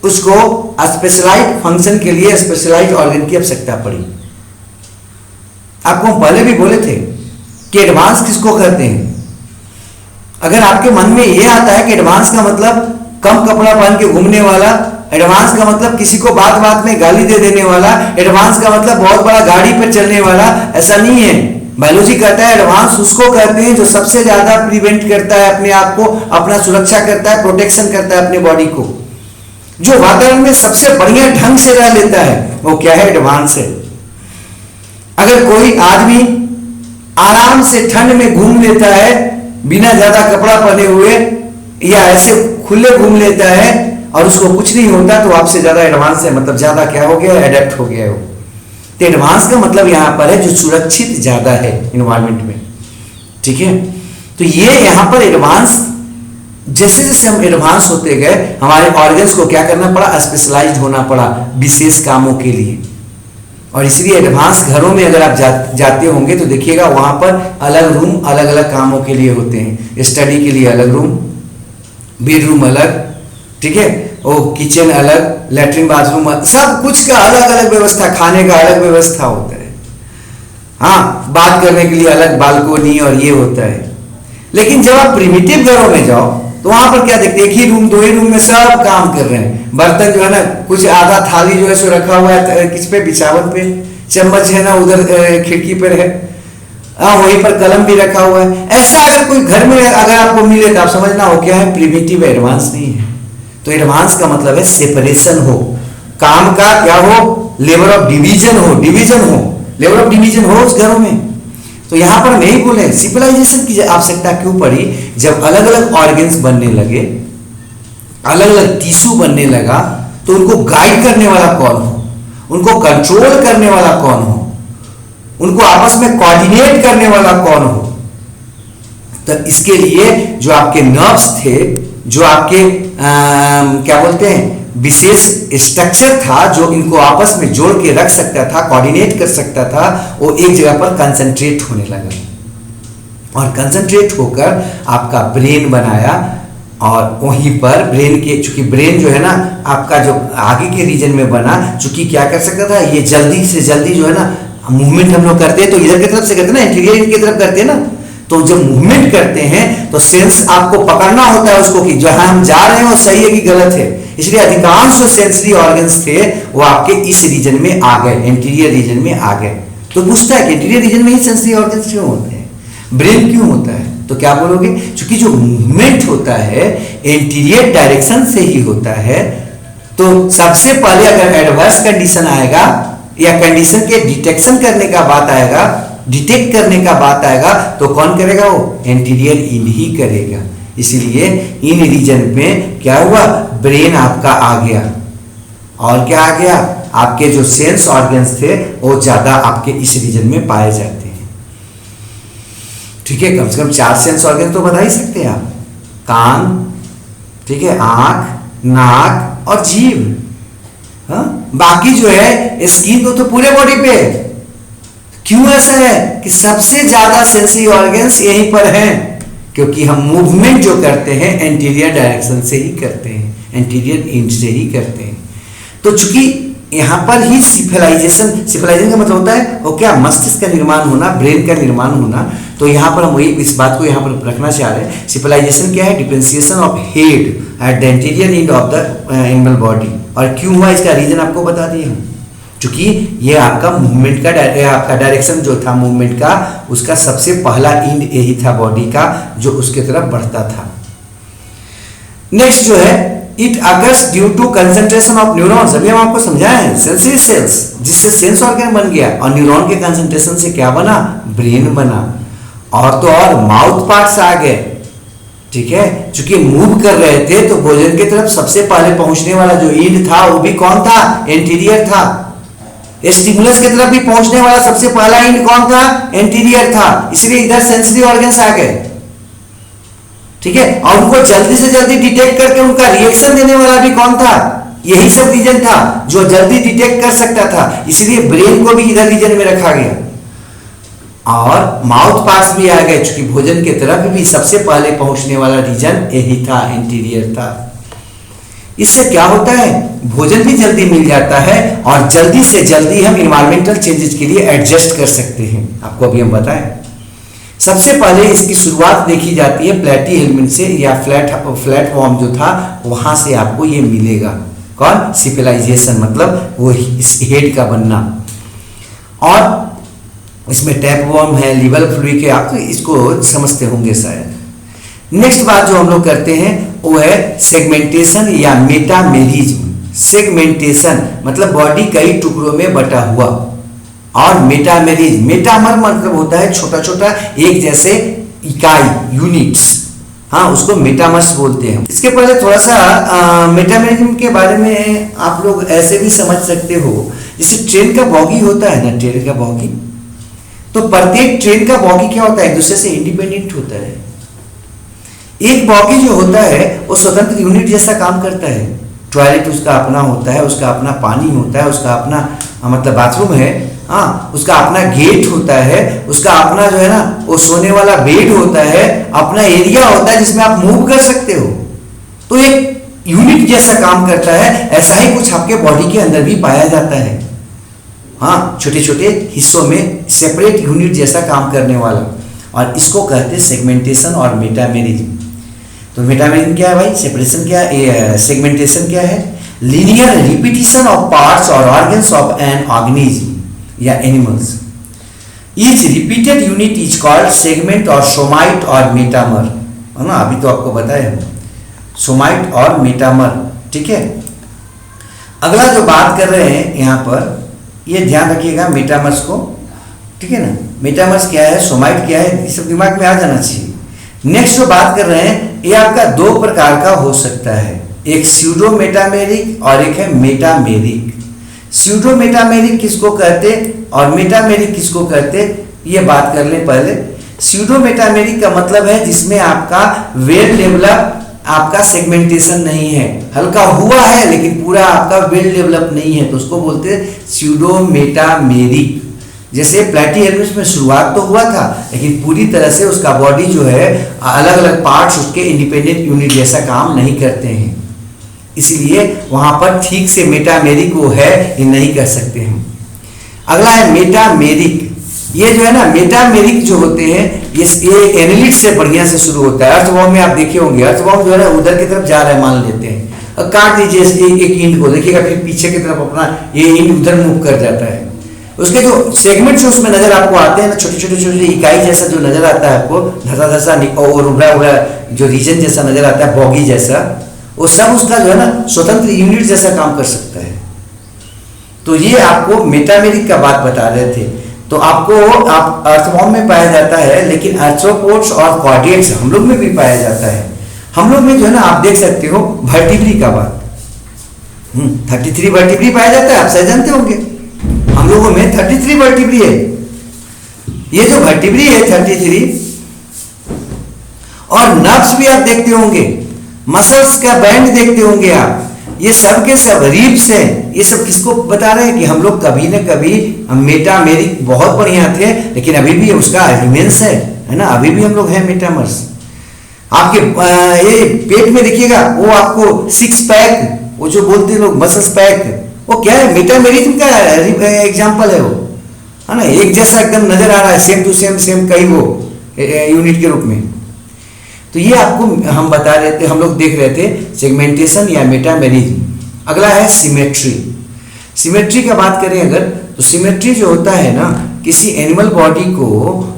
उसको स्पेशलाइज्ड फंक्शन के लिए स्पेशलाइज्ड ऑर्गन की आवश्यकता पड़ी। आपको हम पहले भी बोले थे कि एडवांस किसको कहते हैं। अगर आपके मन में ये आता है कि एडवांस का मतलब कम कपड़ा पहन के घूमने वाला, एडवांस का मतलब किसी को बात बात में गाली दे देने वाला, एडवांस का मतलब बहुत बड़ा गाड़ी पर चलने वाला, ऐसा नहीं है। बायोलॉजी कहता है एडवांस उसको कहते हैं जो सबसे ज्यादा प्रिवेंट करता है अपने आप को, अपना सुरक्षा करता है, प्रोटेक्शन करता है अपने बॉडी को, जो वातावरण में सबसे बढ़िया ढंग से रह लेता है, वो क्या है? एडवांस है। अगर कोई आदमी आराम से ठंड में घूम लेता है बिना ज्यादा कपड़ा पहने हुए, या ऐसे खुले घूम लेता है और उसको कुछ नहीं होता, तो आपसे ज्यादा एडवांस है, मतलब ज्यादा क्या हो गया? एडेप्ट हो गया है वो। तो एडवांस का मतलब यहां पर है जो सुरक्षित ज्यादा है इन्वायरमेंट में, ठीक है। तो ये यहां पर एडवांस, जैसे जैसे हम एडवांस होते गए हमारे ऑर्गन्स को क्या करना पड़ा? स्पेशलाइज्ड होना पड़ा विशेष कामों के लिए। और इसलिए एडवांस घरों में अगर आप जाते होंगे तो देखिएगा वहां पर अलग रूम अलग अलग कामों के लिए होते हैं। स्टडी के लिए अलग रूम, बेडरूम अलग, ठीक है, ओ किचन अलग, लेटरिन बाथरूम, सब कुछ का अलग अलग व्यवस्था, खाने का अलग व्यवस्था होता है। हाँ, बात करने के लिए अलग बालकोनी और ये होता है। लेकिन जब आप प्रिमिटिव घरों में जाओ तो वहां पर क्या देखते हैं? एक ही रूम, दो ही रूम में सब काम कर रहे हैं। बर्तन जो है ना, कुछ आधा थाली जो है सो रखा हुआ है किस पे? बिछावन पे। चम्मच है ना उधर खिड़की पर है, वहीं पर कलम भी रखा हुआ है। ऐसा अगर कोई घर में अगर आपको मिले तो आप समझना हो क्या है? प्रिमिटिव, एडवांस नहीं है। तो एडवांस का मतलब है सेपरेशन हो, काम का क्या हो? लेवल ऑफ डिवीजन हो, लेवल ऑफ डिवीजन हो उस घरों में। तो यहां पर हम यही बोले सिविलाइजेशन की आवश्यकता क्यों पड़ी? जब अलग अलग ऑर्गन्स बनने लगे, अलग अलग टिश्यू बनने लगा, तो उनको गाइड करने वाला कौन हो, उनको कंट्रोल करने वाला कौन हो, उनको आपस में कोऑर्डिनेट करने वाला कौन हो। तो इसके लिए जो आपके नर्व्स थे, जो आपके क्या बोलते हैं, विशेष स्ट्रक्चर था जो इनको आपस में जोड़ के रख सकता था, कोऑर्डिनेट कर सकता था, वो एक जगह पर कंसंट्रेट होने लगा। और कंसंट्रेट होकर आपका ब्रेन बनाया, और वहीं पर ब्रेन के, चूंकि ब्रेन जो है ना आपका जो आगे के रीजन में बना, चूंकि क्या कर सकता था, ये जल्दी से जल्दी जो है ना मूवमेंट हम लोग करते हैं तो इधर की तरफ से करते हैं ना, इंटीरियर की तरफ करते हैं ना। तो जब मूवमेंट करते हैं तो सेंस आपको पकड़ना होता है उसको कि जहां हम जा रहे हैं वो सही है कि गलत है। इसलिए अधिकांश जो सेंसरी ऑर्गन्स थे वो आपके इस रीजन में आ गए, इंटीरियर रीजन में आ गए। तो पूछता है कि इंटीरियर रीजन में ही सेंसरी ऑर्गन्स क्यों होते हैं, ब्रेन क्यों होता है? तो क्या बोलोगे? क्योंकि जो मूवमेंट होता है इंटीरियर डायरेक्शन से ही होता है। तो सबसे पहले अगर एडवर्स कंडीशन आएगा या कंडीशन के डिटेक्शन करने का बात आएगा, डिटेक्ट करने का बात आएगा, तो कौन करेगा? वो एंटीरियर इन ही करेगा। इसलिए इन रीजन में क्या हुआ? ब्रेन आपका आ गया। और क्या आ गया? आपके जो सेंस ऑर्गन्स थे वो ज्यादा आपके इस रीजन में पाए जाते हैं, ठीक है। कम से कम 4 सेंस ऑर्गन तो बता ही सकते हैं आप, कान, ठीक है, आंख, नाक और जीभ। हाँ, बाकी जो है स्किन तो पूरे बॉडी पे है। क्यों ऐसा है कि सबसे ज्यादा सेंसरी ऑर्गन्स यहीं पर हैं, क्योंकि हम मूवमेंट जो करते हैं एंटीरियर डायरेक्शन से ही करते हैं, एंटीरियर एंड से ही करते हैं। तो चूंकि यहाँ पर ही सिफिलाइजेशन का मतलब होता है वो क्या, मस्तिष्क का निर्माण होना, ब्रेन का निर्माण होना। तो यहाँ पर हम वही इस बात को यहाँ पर रखना चाह रहे हैं। सिफिलाइजेशन क्या है, differentiation of head at the anterior end of the animal body. और क्यों हुआ इसका रीजन आपको बता दिए हम, क्योंकि ये आपका मूवमेंट का आपका डायरेक्शन जो था मूवमेंट का, उसका सबसे पहला एंड यही था बॉडी का जो उसके तरफ बढ़ता था। नेक्स्ट जो है it occurs due to concentration of neurons. अभी हम आपको समझाए हैं सेंसरी सेल्स, जिससे सेंस ऑर्गन बन गया, और न्यूरॉन के कंसंट्रेशन से क्या बना, ब्रेन बना। और तो और माउथ पार्ट्स आ गए, ठीक है। चूंकि मूव कर रहे थे तो भोजन की तरफ सबसे पहले पहुंचने वाला जो एंड था वो भी कौन था, एंटीरियर था। स्टिमुलस की तरफ भी पहुंचने वाला सबसे पहला एंड कौन था, एंटीरियर था। इसलिए इधर सेंसरी ऑर्गन्स आ गए, ठीक है। और उनको जल्दी से जल्दी डिटेक्ट करके उनका रिएक्शन देने वाला भी कौन था, यही सब रीजन था जो जल्दी डिटेक्ट कर सकता था। इसलिए ब्रेन को भी इधर रीजन में रखा गया, और माउथ पार्ट्स भी आ गए, क्योंकि भोजन की तरफ भी सबसे पहले पहुंचने वाला रीजन यही था, एंटीरियर था। इससे क्या होता है, भोजन भी जल्दी मिल जाता है, और जल्दी से जल्दी हम इन्वायरमेंटल चेंजेस के लिए एडजस्ट कर सकते हैं। आपको अभी हम बताएं, सबसे पहले इसकी शुरुआत देखी जाती है प्लेटी हेलमिंथ से, या फ्लैट वॉर्म जो था वहां से आपको ये मिलेगा। कौन, सिफिलाइजेशन, मतलब वो इस हेड का बनना। और इसमें टैप वॉर्म है, लिवर फ्लूइड के, आप तो इसको समझते होंगे शायद। नेक्स्ट बात जो हम लोग करते हैं वो है सेगमेंटेशन या मेटामेरिज्म। सेगमेंटेशन मतलब बॉडी कई टुकड़ों में बटा हुआ, और मेटामेरिज्म, मेटामर मतलब होता है छोटा छोटा एक जैसे इकाई, यूनिट्स, हाँ उसको मेटामर्स बोलते हैं। इसके पहले थोड़ा सा मेटामेरिज्म के बारे में आप लोग ऐसे भी समझ सकते हो, जैसे ट्रेन का बॉगी होता है ना, ट्रेन का बॉगी, तो प्रत्येक ट्रेन का बॉगी क्या होता है, एक दूसरे से इंडिपेंडेंट होता है। एक बॉगी जो होता है वो स्वतंत्र यूनिट जैसा काम करता है। टॉयलेट उसका अपना होता है, उसका अपना पानी होता है, उसका अपना मतलब बाथरूम है, हाँ उसका अपना गेट होता है, उसका अपना जो है ना वो सोने वाला बेड होता है, अपना एरिया होता है जिसमें आप मूव कर सकते हो। तो एक यूनिट जैसा काम करता है। ऐसा ही कुछ आपके बॉडी के अंदर भी पाया जाता है, हाँ छोटे छोटे हिस्सों में सेपरेट यूनिट जैसा काम करने वाला, और इसको कहते हैं सेगमेंटेशन और मेटामेरिज्म। तो मेटामेरिज्म क्या है भाई, सेपरेशन क्या है, सेगमेंटेशन क्या है, लीनियर रिपीटिशन ऑफ पार्ट्स और ऑर्गन्स ऑफ एन ऑर्गेनिज्म या animals. Each repeated unit is called segment और सोमाइट और मेटामर, है ना, अभी तो आपको बताया हम, सोमाइट और मेटामर, ठीक है। अगला जो बात कर रहे हैं यहाँ पर, ये ध्यान रखिएगा मेटामर्स को, ठीक है ना। मेटामर्स क्या है, सोमाइट क्या है, ये सब दिमाग में आ जाना चाहिए। नेक्स्ट जो बात कर रहे हैं ये आपका दो प्रकार का हो सकता है, एक स्यूडो मेटामेरिक और एक है मेटामेरिक। स्यूडो मेटामेरिक किसको कहते और मेटामेरिक किसको कहते, ये बात कर लें पहले। स्यूडो मेटामेरिक का मतलब है जिसमें आपका वेल डेवलप आपका सेगमेंटेशन नहीं है, हल्का हुआ है लेकिन पूरा आपका वेल डेवलप नहीं है, तो उसको बोलते हैं स्यूडो मेटामेरिक। जैसे प्लेटी हेलमिंथ में शुरुआत तो हुआ था लेकिन पूरी तरह से उसका बॉडी जो है अलग अलग पार्ट्स उसके इंडिपेंडेंट यूनिट जैसा काम नहीं करते हैं, इसलिए वहां पर ठीक से मेटामेरिक वो है ये नहीं कर सकते हम। अगला है मेटामेरिक। ये जो है ना मेटामेरिक जो होते हैं ये एनिलिड से बढ़िया से शुरू होता है। अर्थवॉर्म में आप देखे होंगे, अर्थवॉर्म जो है ना उधर की तरफ जा रहा है मान लेते हैं, और काट दीजिए एक इंड को, देखिएगा फिर पीछे की तरफ अपना ये इंड उधर मूव कर जाता है। उसके जो सेगमेंट जो उसमें नजर आपको आते हैं ना, छोटे छोटे छोटे इकाई जैसा जो नजर आता है आपको, धसा धसा और उभरा हुआ जो रीजन जैसा नजर आता है, बॉगी जैसा, वो सब उसका जो है ना स्वतंत्र यूनिट जैसा काम कर सकता है। तो ये आपको मेटामेरिक का बात बता रहे थे। तो आपको आप अर्थवॉर्म में पाया जाता है, लेकिन आर्थ्रोपोड्स और कॉर्डेट्स हम लोग में भी पाया जाता है। हम लोग में जो है ना आप देख सकते हो वर्टिब्री का बात, 33 वर्टिब्री पाया जाता है, आप शायद जानते होंगे। हम लोगों में 33 वर्टिब्री है। ये जो वर्टिब्री है 33, और नर्व्स भी आप देखते होंगे, मसल्स का बैंड देखते होंगे आप। ये सब के सब रिप्स हैं। ये सब किसको बता रहे हैं कि हम लोग कभी न कभी हम मेटामेरिक बहुत बढ़िया थे, लेकिन अभी भी उसका रिमेंस है ना, अभी भी हम लोग हैं मेटामर्स। आपके ये पेट में देखिएगा, वो आपको सिक्स पैक, वो जो बोलते हैं लोग मसल्स पैक, वो क्या है, मेटामेरिज्म का एग्जाम्पल है वो, है ना। एक जैसा एकदम नजर आ रहा है, सेम टू सेम कई वो यूनिट के रूप में। तो ये आपको हम बता रहे थे, हम लोग देख रहे थे सेगमेंटेशन या मेटामेरिज्म। अगला है सिमेट्री। सिमेट्री का बात करें अगर, तो सिमेट्री जो होता है ना, किसी एनिमल बॉडी को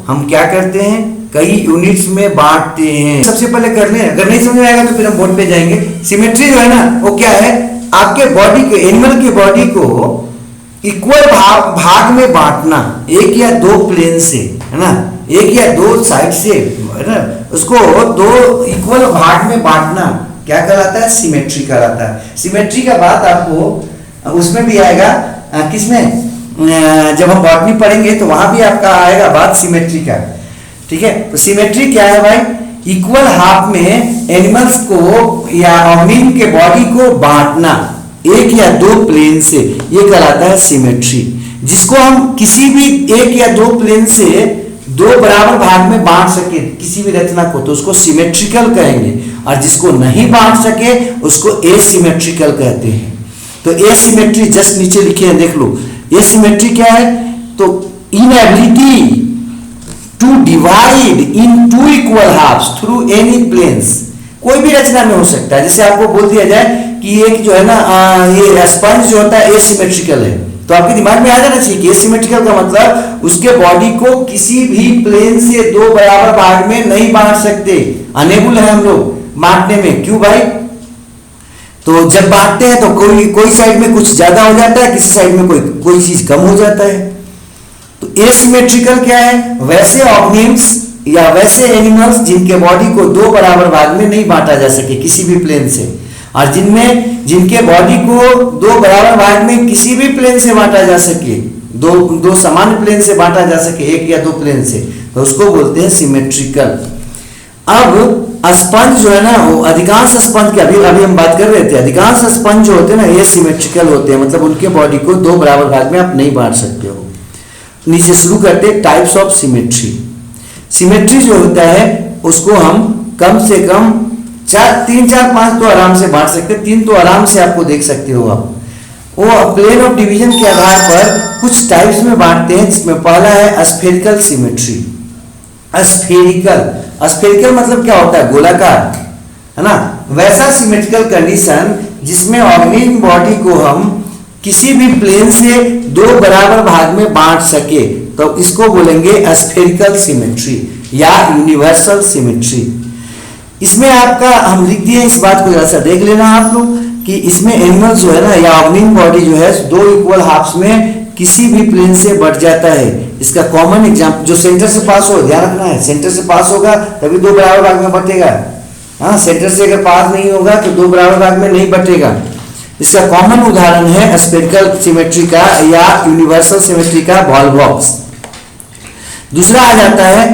हम क्या करते हैं, कई यूनिट्स में बांटते हैं। सबसे पहले कर लें, अगर नहीं समझ में आएगा तो फिर हम बोर्ड पे जाएंगे। सिमेट्री जो है ना, वो क्या है, आपके बॉडी के, एनिमल की बॉडी को इक्वल भाग में बांटना, एक या दो प्लेन से, है ना, एक या दो साइड से, है ना, उसको दो इक्वल भाग में बांटना क्या कहलाता है, सिमेट्री कहलाता है। सिमेट्री का बात आपको उसमें भी आएगा, किसमें, जब हम बॉटनी पढ़ेंगे तो वहां भी आपका आएगा बात सिमेट्री का, ठीक है। तो सिमेट्री क्या है भाई, इक्वल हाफ में एनिमल्स को या होमिन के बॉडी को बांटना एक या दो प्लेन से, ये कहलाता है सिमेट्री। जिसको हम किसी भी एक या दो प्लेन से दो बराबर भाग में बांट सके किसी भी रचना को, तो उसको सिमेट्रिकल कहेंगे, और जिसको नहीं बांट सके उसको एसिमेट्रिकल कहते हैं। तो एसिमेट्री जस्ट नीचे लिखे हैं, देख लो। एसिमेट्री क्या है, तो inability to divide into equal halves through any planes. कोई भी रचना में हो सकता है, जैसे आपको बोल दिया जाए कि एक जो है ना, ये स्पंज जो होता है एसिमेट्रिकल है, तो आपके दिमाग में आ जाना चाहिए कि एसिमेट्रिकल का मतलब उसके बॉडी को किसी भी प्लेन से दो बराबर भाग में नहीं बांट सकते, अनेबल है हम लोग बांटने में। क्यों भाई, तो जब बांटते हैं तो कोई साइड में कुछ ज्यादा हो जाता है, किसी साइड में कोई चीज कम हो जाता है। तो एसिमेट्रिकल क्या है, वैसे ऑर्गेनिम्स या वैसे एनिमल्स जिनके बॉडी को दो बराबर भाग में नहीं बांटा जा सके किसी भी प्लेन से, और जिनके बॉडी को दो बराबर भाग में किसी भी प्लेन से बांटा जा सके, दो समान प्लेन से बांटा जा सके, एक या दो प्लेन से, तो उसको बोलते हैं सिमेट्रिकल। अब स्पंज जो है ना, वो अधिकांश स्पंज की अभी हम बात कर रहे थे, अधिकांश स्पंज जो होते हैं ना, ये सिमेट्रिकल होते हैं, मतलब उनके बॉडी को दो बराबर भाग में आप नहीं बांट सकते हो। नीचे शुरू करते हैं टाइप्स ऑफ सिमेट्री। सिमेट्री जो होता है उसको हम कम से कम 3, 4, 5 तो आराम से बांट सकते हैं, 3 तो आराम से आपको देख सकते हो आप। वो प्लेन ऑफ डिवीजन के आधार पर कुछ टाइप्स में बांटते हैं, जिसमें पहला है स्फेरिकल सिमेट्री। स्फेरिकल मतलब क्या होता है, गोलाकार, है ना। वैसा सिमेट्रिकल कंडीशन जिसमें ऑर्गेनिक बॉडी को हम किसी भी प्लेन से दो बराबर भाग में बांट सके, तो इसको बोलेंगे स्फेरिकल सिमेट्री या यूनिवर्सल सिमेट्री। इसमें आपका हम लिख दिए, इस बात को जरा सा देख लेना आप लोग कि इसमें एनिमल जो है ना, या ऑर्गेनिक बॉडी जो है, दो इक्वल हाफ्स में किसी भी प्लेन से बढ़ जाता है। इसका कॉमन एग्जाम्पल, जो सेंटर से पास हो, ध्यान रखना है, सेंटर से पास होगा तभी दो बराबर भाग में बटेगा। हाँ, सेंटर से अगर पास नहीं होगा तो दो बराबर भाग में नहीं बटेगा। इसका कॉमन उदाहरण है स्फेरिकल सिमेट्री का या यूनिवर्सल सिमेट्री का बॉल बॉक्स। दूसरा आ जाता है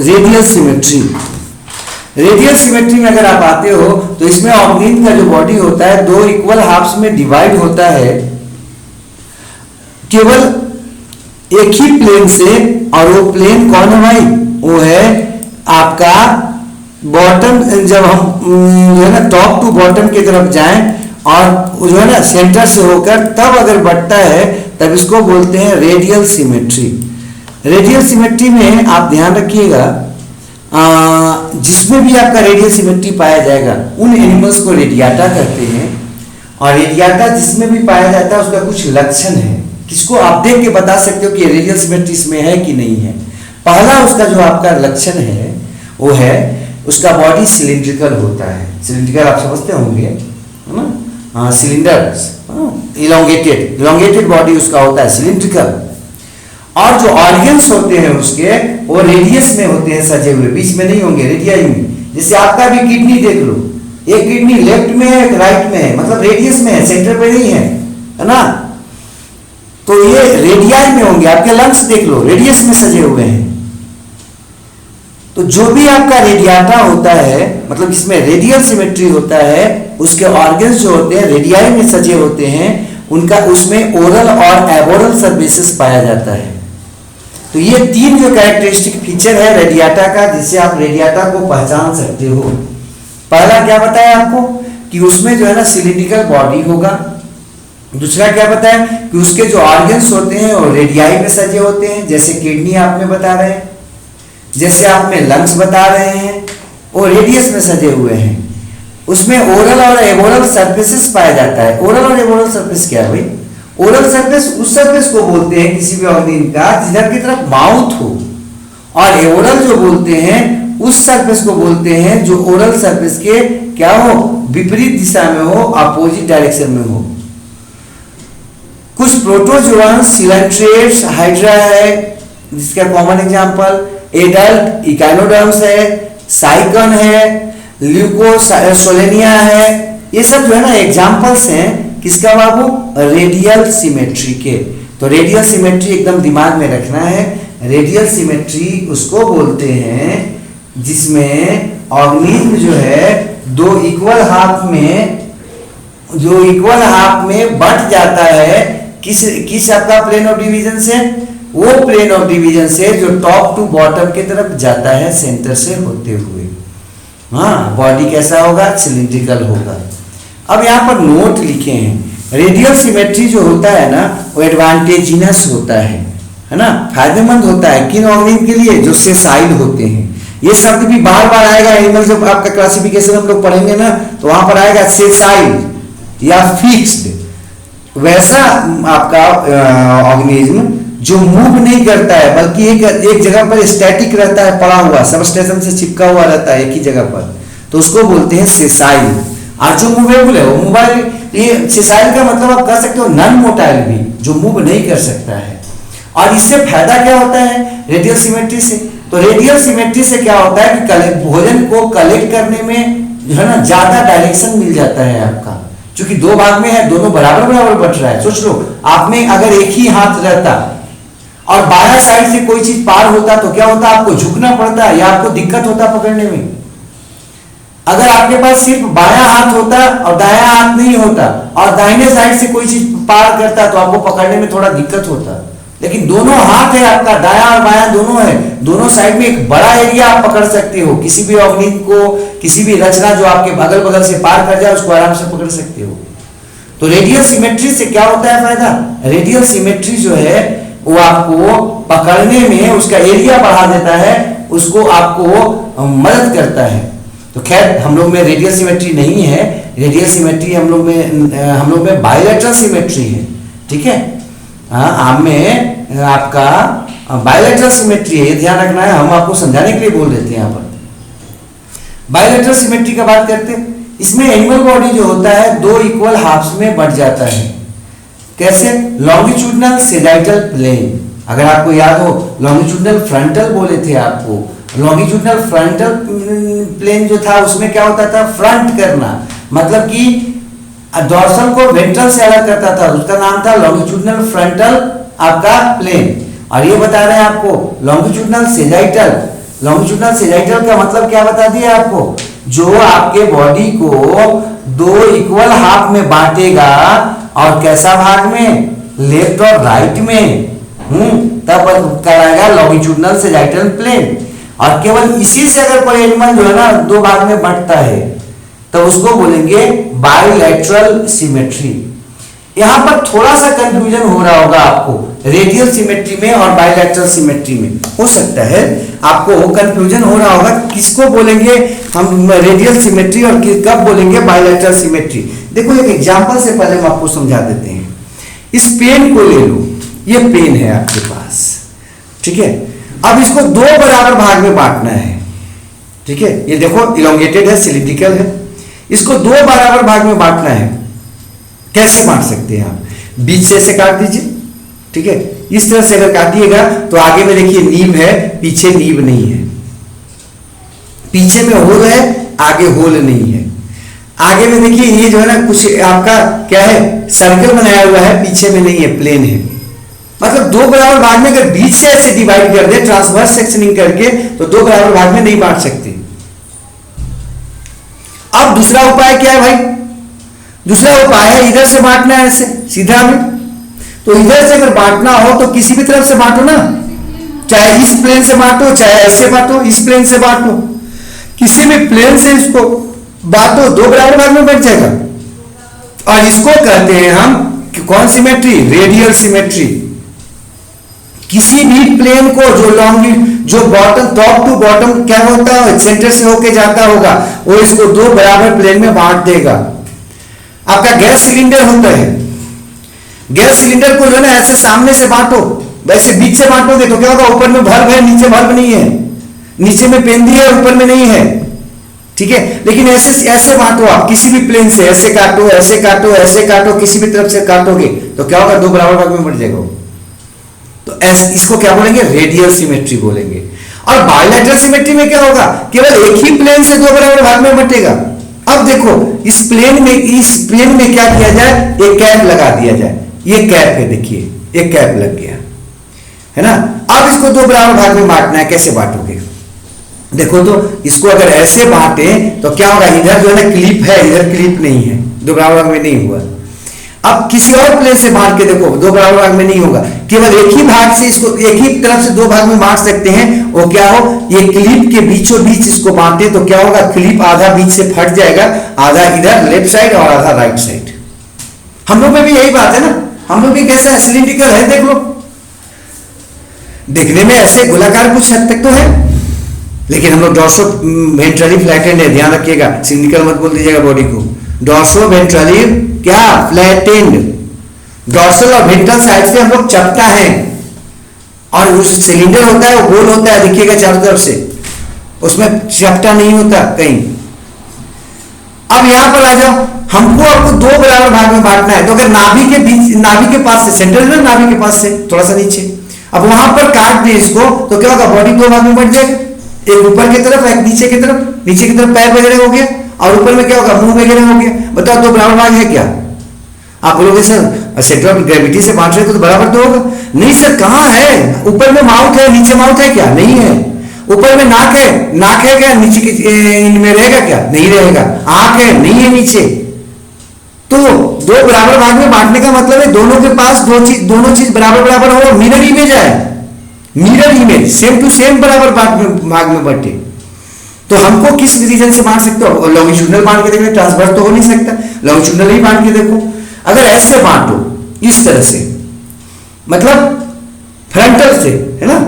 रेडियल सिमेट्री। रेडियल सिमेट्री में अगर आप आते हो तो इसमें ऑर्गेनिक का जो बॉडी होता है दो इक्वल हाफ्स में डिवाइड होता है केवल एक ही प्लेन से, और वो प्लेन कौन है भाई, वो है आपका बॉटम। जब हम जो है ना टॉप टू बॉटम की तरफ जाएं और जो है ना सेंटर से होकर तब अगर बढ़ता है, तब इसको बोलते हैं रेडियल सिमेट्री। रेडियल सिमेट्री में आप ध्यान रखिएगा, जिसमें भी आपका रेडियल सिमेट्री पाया जाएगा उन एनिमल्स को रेडियाटा कहते हैं। और रेडियाटा जिसमें भी पाया जाता है उसका कुछ लक्षण है, किसको आप देख के बता सकते हो कि रेडियल सिमेट्री इसमें है कि नहीं है। पहला उसका जो आपका लक्षण है वो है उसका बॉडी सिलिंड्रिकल होता है। सिलिंड्रिकल आप समझते होंगे, है ना, सिलिंडर, इलोंगेटेड बॉडी उसका होता है, सिलिंड्रिकल। और जो ऑर्गन्स होते हैं उसके, वो रेडियस में होते हैं सजे हुए, बीच में नहीं होंगे, रेडियाई में। जैसे आपका भी किडनी देख लो, एक किडनी लेफ्ट में है, राइट में है, मतलब रेडियस में है, सेंटर पे नहीं है ना। तो ये रेडियाई में होंगे। आपके लंग्स देख लो, रेडियस में सजे हुए हैं। तो जो भी आपका रेडियाटा होता है, मतलब जिसमें रेडियल सिमेट्री होता है, उसके ऑर्गन्स जो होते हैं रेडियाई में सजे होते हैं, उनका उसमें ओरल और एबोरल सर्विसेज पाया जाता है। तो ये तीन जो कैरेक्टरिस्टिक फीचर है रेडियाटा का, जिससे आप रेडियाटा को पहचान सकते हो। पहला क्या बताया आपको कि उसमें जो है ना सिलिंड्रिकल बॉडी होगा। दूसरा क्या बताया कि उसके जो ऑर्गन्स होते हैं वो रेडियाई में सजे होते हैं, जैसे किडनी आप में बता रहे हैं, जैसे आप में लंग्स बता रहे हैं, वो रेडियस में सजे हुए हैं। उसमें ओरल और एबोरल सर्फेसेस पाया जाता है। ओरल और एबोरल सर्फेस क्या है भाई? ओरल सर्फेस उस सर्फेस को बोलते हैं किसी भी ऑर्गेनिज्म का जिधर की तरफ माउथ हो, और एबोरल जो बोलते हैं उस सर्फेस को बोलते हैं जो ओरल सर्फेस के क्या हो, विपरीत दिशा में हो, अपोजिट डायरेक्शन में हो। कुछ प्रोटोजोआंस सिलेंट्रेट्स, हाइड्रा है जिसका कॉमन एग्जांपल, एडल्ट इकाइनोडर्म्स है, साइकन है, ल्यूकोसोलेनिया है। ये सब जो है ना एग्जांपल्स हैं किसका बाबू? रेडियल सिमेट्री के। तो रेडियल सिमेट्री एकदम दिमाग में रखना है। रेडियल सिमेट्री उसको बोलते हैं जिसमें ऑर्गेनिज्म जो है दो इक्वल हाफ में बट जाता है। किस आपका प्लेन ऑफ डिवीजन से? वो प्लेन ऑफ डिवीजन से जो टॉप टू बॉटम की तरफ जाता है सेंटर से होते हुए। हाँ, बॉडी कैसा होगा? सिलिंड्रिकल होगा। अब यहाँ पर नोट लिखे हैं, रेडियल सिमेट्री जो होता है ना वो एडवांटेजिनस होता है ना, फायदेमंद होता है। किन ऑर्गेनिज्म के लिए? जो सेसाइल होते हैं। ये शब्द भी बार बार आएगा एनिमल, जब आपका क्लासिफिकेशन हम लोग पढ़ेंगे ना तो वहां पर आएगा सेसाइल या फिक्स्ड। वैसा आपका ऑर्गेनिज्म जो मूव नहीं करता है बल्कि एक जगह पर स्टैटिक रहता है, पड़ा हुआ, सबस्टेशन से चिपका हुआ रहता है एक ही जगह पर, तो उसको बोलते हैं सेसाइल। और जो मूवेबल है वो मोबाइल, ये सेसाइल का मतलब आप कह सकते हो नॉन मोटाइल भी, जो मूव नहीं कर सकता है। और इससे फायदा क्या होता है रेडियल सिमेट्री से? तो रेडियल सिमेट्री से क्या होता है कि भोजन को कलेक्ट करने में जो है ना ज्यादा डायरेक्शन मिल जाता है आपका, क्योंकि दो भाग में है, दोनों बराबर बराबर बट रहा है। सोच लो, आप में अगर एक ही हाथ रहता और बाया साइड से कोई चीज पार होता तो क्या होता? आपको झुकना पड़ता या आपको दिक्कत होता पकड़ने में। अगर आपके पास सिर्फ बाया हाथ होता और दाया हाथ नहीं होता और दाहिने साइड से कोई चीज पार करता तो आपको पकड़ने में थोड़ा दिक्कत होता। लेकिन दोनों हाथ है आपका, दाया और बाया दोनों है, दोनों साइड में एक बड़ा एरिया आप पकड़ सकते हो। किसी भी ऑर्गेनिज्म को, किसी भी रचना जो आपके अगल बगल से पार कर जाए उसको आराम से पकड़ सकते हो। तो रेडियल सिमेट्री से क्या होता है फायदा? रेडियल सिमेट्री जो है वो आपको पकड़ने में उसका एरिया बढ़ा देता है, उसको आपको मदद करता है। तो खैर हम लोग में रेडियल सिमेट्री नहीं है, रेडियल सिमेट्री हम लोग में बायलैटरल सिमेट्री है। ठीक है, आम में आपका बायलैटरल सिमेट्री है, ये ध्यान रखना है। हम आपको समझाने के लिए बोल देते हैं यहाँ पर। बायलैटरल सिमेट्री का बात करते हैं। इसमें एनिमल बॉडी जो होता है दो इक्वल हाफ्स में बढ़ जाता है। कैसे? लॉन्गिट्यूडनल सेजाइटल प्लेन, अगर आपको याद हो लॉन्गिट्यूडनल फ्रंटल बोले थे आपको। लॉन्गिट्यूडनल फ्रंटल प्लेन जो था उसमें क्या होता था? फ्रंट करना, मतलब कि डॉर्सल को वेंट्रल से अलग करता था, उसका नाम था लॉन्गिट्यूडनल फ्रंटल आपका प्लेन। और ये बता रहे हैं आपको लॉन्गिट्यूडनल सेजाइटल। लॉन्गिट्यूडनल सेजाइटल का मतलब क्या बता दिया आपको? जो आपके बॉडी को दो इक्वल हाफ में बांटेगा, और कैसा भाग में? लेफ्ट और राइट में, तब कराएगा लॉन्गिट्यूडनल सेजाइटल प्लेन। और केवल इसी से अगर कोई एनिमल जो है ना दो भाग में बंटता है तो उसको बोलेंगे बायलैटरल सिमेट्री। यहां पर थोड़ा सा कंफ्यूजन हो रहा होगा आपको रेडियल सिमेट्री में और बायलैटरल सिमेट्री में, हो सकता है आपको कंफ्यूजन हो रहा होगा किसको बोलेंगे हम रेडियल सिमेट्री और कब बोलेंगे बायलैटरल सिमेट्री। देखो एक एग्जांपल से पहले हम आपको समझा देते हैं। इस पेन को ले लो, ये पेन है आपके पास, ठीक है। अब इसको दो बराबर भाग में बांटना है, ठीक है। ये देखो इलोंगेटेड है, सिलिंड्रिकल है, इसको दो बराबर भाग में बांटना है। कैसे बांट सकते हैं आप? बीच से ऐसे काट दीजिए, ठीक है। इस तरह से अगर काटिएगा तो आगे में देखिए नीब है, पीछे नीब नहीं है। पीछे में होल है, आगे होल नहीं है। आगे में देखिए ये जो है ना कुछ आपका क्या है, सर्कल बनाया हुआ है, पीछे में नहीं है, प्लेन है। मतलब दो बराबर भाग में अगर बीच से ऐसे डिवाइड कर दे ट्रांसवर्स सेक्शनिंग करके, तो दो बराबर भाग में नहीं बांट सकते। अब दूसरा उपाय क्या है भाई? दूसरा उपाय है इधर से बांटना है, ऐसे सीधा में। तो इधर से अगर बांटना हो तो किसी भी तरफ से बांटो ना, चाहे इस प्लेन से बांटो, चाहे ऐसे बांटो, इस प्लेन से बांटो, किसी भी प्लेन से इसको बांटो, दो बराबर भाग में बट जाएगा। और इसको कहते हैं हम कौन सिमेट्री? Radial symmetry. किसी भी प्लेन को जो बॉटम टॉप टू बॉटम क्या होता है, सेंटर से होके जाता होगा, वो इसको दो बराबर प्लेन में बांट देगा। आपका गैस सिलेंडर होता है, गैस सिलेंडर को जो है ना ऐसे सामने से बांटो, वैसे बीच से बांटोगे तो क्या होगा? ऊपर में बल्ब है, नीचे बल्ब नहीं है, नीचे में पेंदी है, ऊपर में नहीं है, ठीक है। लेकिन ऐसे ऐसे बांटो आप, किसी भी प्लेन से ऐसे काटो, ऐसे काटो, ऐसे काटो, किसी भी तरफ से काटोगे तो क्या होगा? दो बराबर भाग में बट जाएगा। तो इसको क्या बोलेंगे? रेडियल सिमेट्री बोलेंगे। और बायलैटरल सिमेट्री में क्या होगा? केवल एक ही प्लेन से दो बराबर भाग में बटेगा। अब देखो इस प्लेन में क्या किया जाए? एक कैप लगा दिया जाए। ये कैप है, देखिए एक कैप लग गया है ना। अब इसको दो बराबर भाग में बांटना है, कैसे बांटोगे? देखो तो इसको अगर ऐसे बांटे तो क्या होगा? इधर जो है ना क्लिप है, इधर क्लिप नहीं है, दो बराबर भाग में नहीं हुआ। अब किसी और प्लेन से बांट के देखो, दो बराबर भाग में नहीं होगा। केवल एक ही भाग से इसको, एक ही तरफ से दो भाग में बांट सकते हैं। वो क्या हो? ये क्लिप के बीचों बीच इसको बांटे तो क्या होगा? क्लिप आधा बीच से फट जाएगा, आधा इधर लेफ्ट साइड और आधा राइट साइड। हम लोग में भी यही बात है ना। हम लोग भी कैसा है? सिलिंड्रिकल है, देख लो, दिखने में ऐसे गोलाकार कुछ हद तक तो है, लेकिन हम लोग डॉर्सो वेंट्रली फ्लैटेंड है, ध्यान रखिएगा, सिलिंड्रिकल मत बोल दीजिएगा बॉडी को। डॉर्सो वेंट्रली क्या? फ्लैटेंड। डॉर्सल और वेंट्रल साइड से हम लोग चपटा है, और उस सिलेंडर होता है वो गोल होता है, देखिएगा चारों तरफ से, उसमें चपटा नहीं होता कहीं। अब यहां पर आ जाओ, हमको आपको दो बराबर भाग में बांटना है। तो अगर नाभि के बीच, नाभि के पास से, सेंटर है ना नाभि के पास से थोड़ा सा नीचे, अब वहां पर काट दे इसको तो क्या होगा? बॉडी दो भाग में बट जाएगा, एक ऊपर की तरफ, एक नीचे की तरफ। नीचे की तरफ पैर वगैरह हो गया, और ऊपर में क्या होगा? मुंह वगैरह हो गया। बताओ दो बराबर भाग है क्या? आप बोलोगे सर सेंटर ऑफ ग्रेविटी से बांट रहे तो बराबर तो होगा। नहीं सर, कहाँ है? ऊपर में माउथ है, नीचे माउथ है क्या? नहीं है। ऊपर में नाक है, नाक है क्या? नीचे इनमें रहेगा क्या? नहीं रहेगा। आंख है, नहीं है नीचे। तो दो बराबर भाग में बांटने का मतलब है दोनों के पास दोनों चीज बराबर बराबर हो, मिरर इमेज है, mirror image, same to same बराबर भाग में बटे। तो हमको किस रीजन से बांट सकते हो? लॉन्गिट्यूडनल बांट के देखो, ट्रांसवर्स तो हो नहीं सकता, लॉन्गिट्यूडनल ही बांट के देखो। अगर ऐसे बांटो, इस तरह से, मतलब फ्रंटल से, है ना,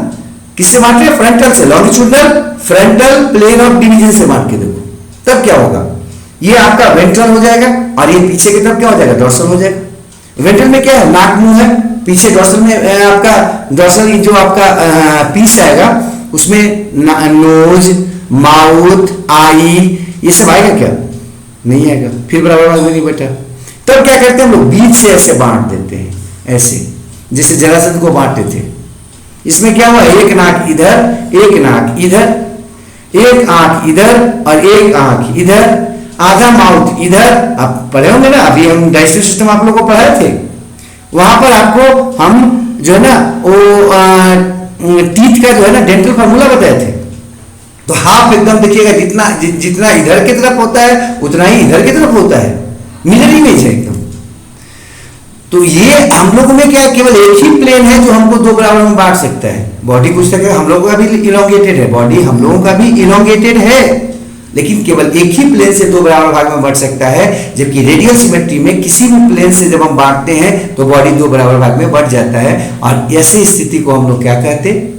किससे बांट रहे हैं? फ्रंटल से, longitudinal frontal plane of division से बांट के देखो, तब क्या होगा? ये आपका वेंट्रल हो जाएगा, और ये पीछे की तरफ क्या हो जाएगा? डॉर्सल हो जाएगा। वेंट्रल में क्या है? नाक मुंह है, पीछे डॉर्सल में आपका डॉर्सल जो आपका पीस आएगा उसमें नोज, माउथ, आई, ये सब आएगा क्या? नहीं आएगा, फिर बराबर भाग में नहीं बचा। तब क्या करते हैं हम लोग? बीच से ऐसे बांट देते हैं, ऐसे जैसे जरासंध को बांटते थे। इसमें क्या हुआ? एक नाक इधर, एक नाक इधर, एक आंख इधर और एक आंख इधर, आधा माउथ इधर। आप पढ़े होंगे ना, अभी हम डाइजेस्टिव सिस्टम आप लोगों को पढ़ाए थे, वहां पर आपको हम जो है ना वो टीथ का जो है ना डेंटल फार्मूला बताए थे। तो हाफ एकदम देखिएगा, जितना इधर की तरफ होता है उतना ही इधर की तरफ होता है, मिरर इमेज है एकदम। तो ये हम लोगों में क्या है? केवल एक ही प्लेन है जो हमको दो बराबर में बांट सकता है। बॉडी कुछ तक हम लोगों का भी इलोंगेटेड है, बॉडी हम लोगों का भी इलोंगेटेड है, लेकिन केवल एक ही प्लेन से दो बराबर भाग में बट सकता है। जबकि रेडियल सिमेट्री में किसी भी प्लेन से जब हम बांटते हैं तो बॉडी दो बराबर भाग में बट जाता है। और ऐसे स्थिति को हम लोग क्या कहते हैं?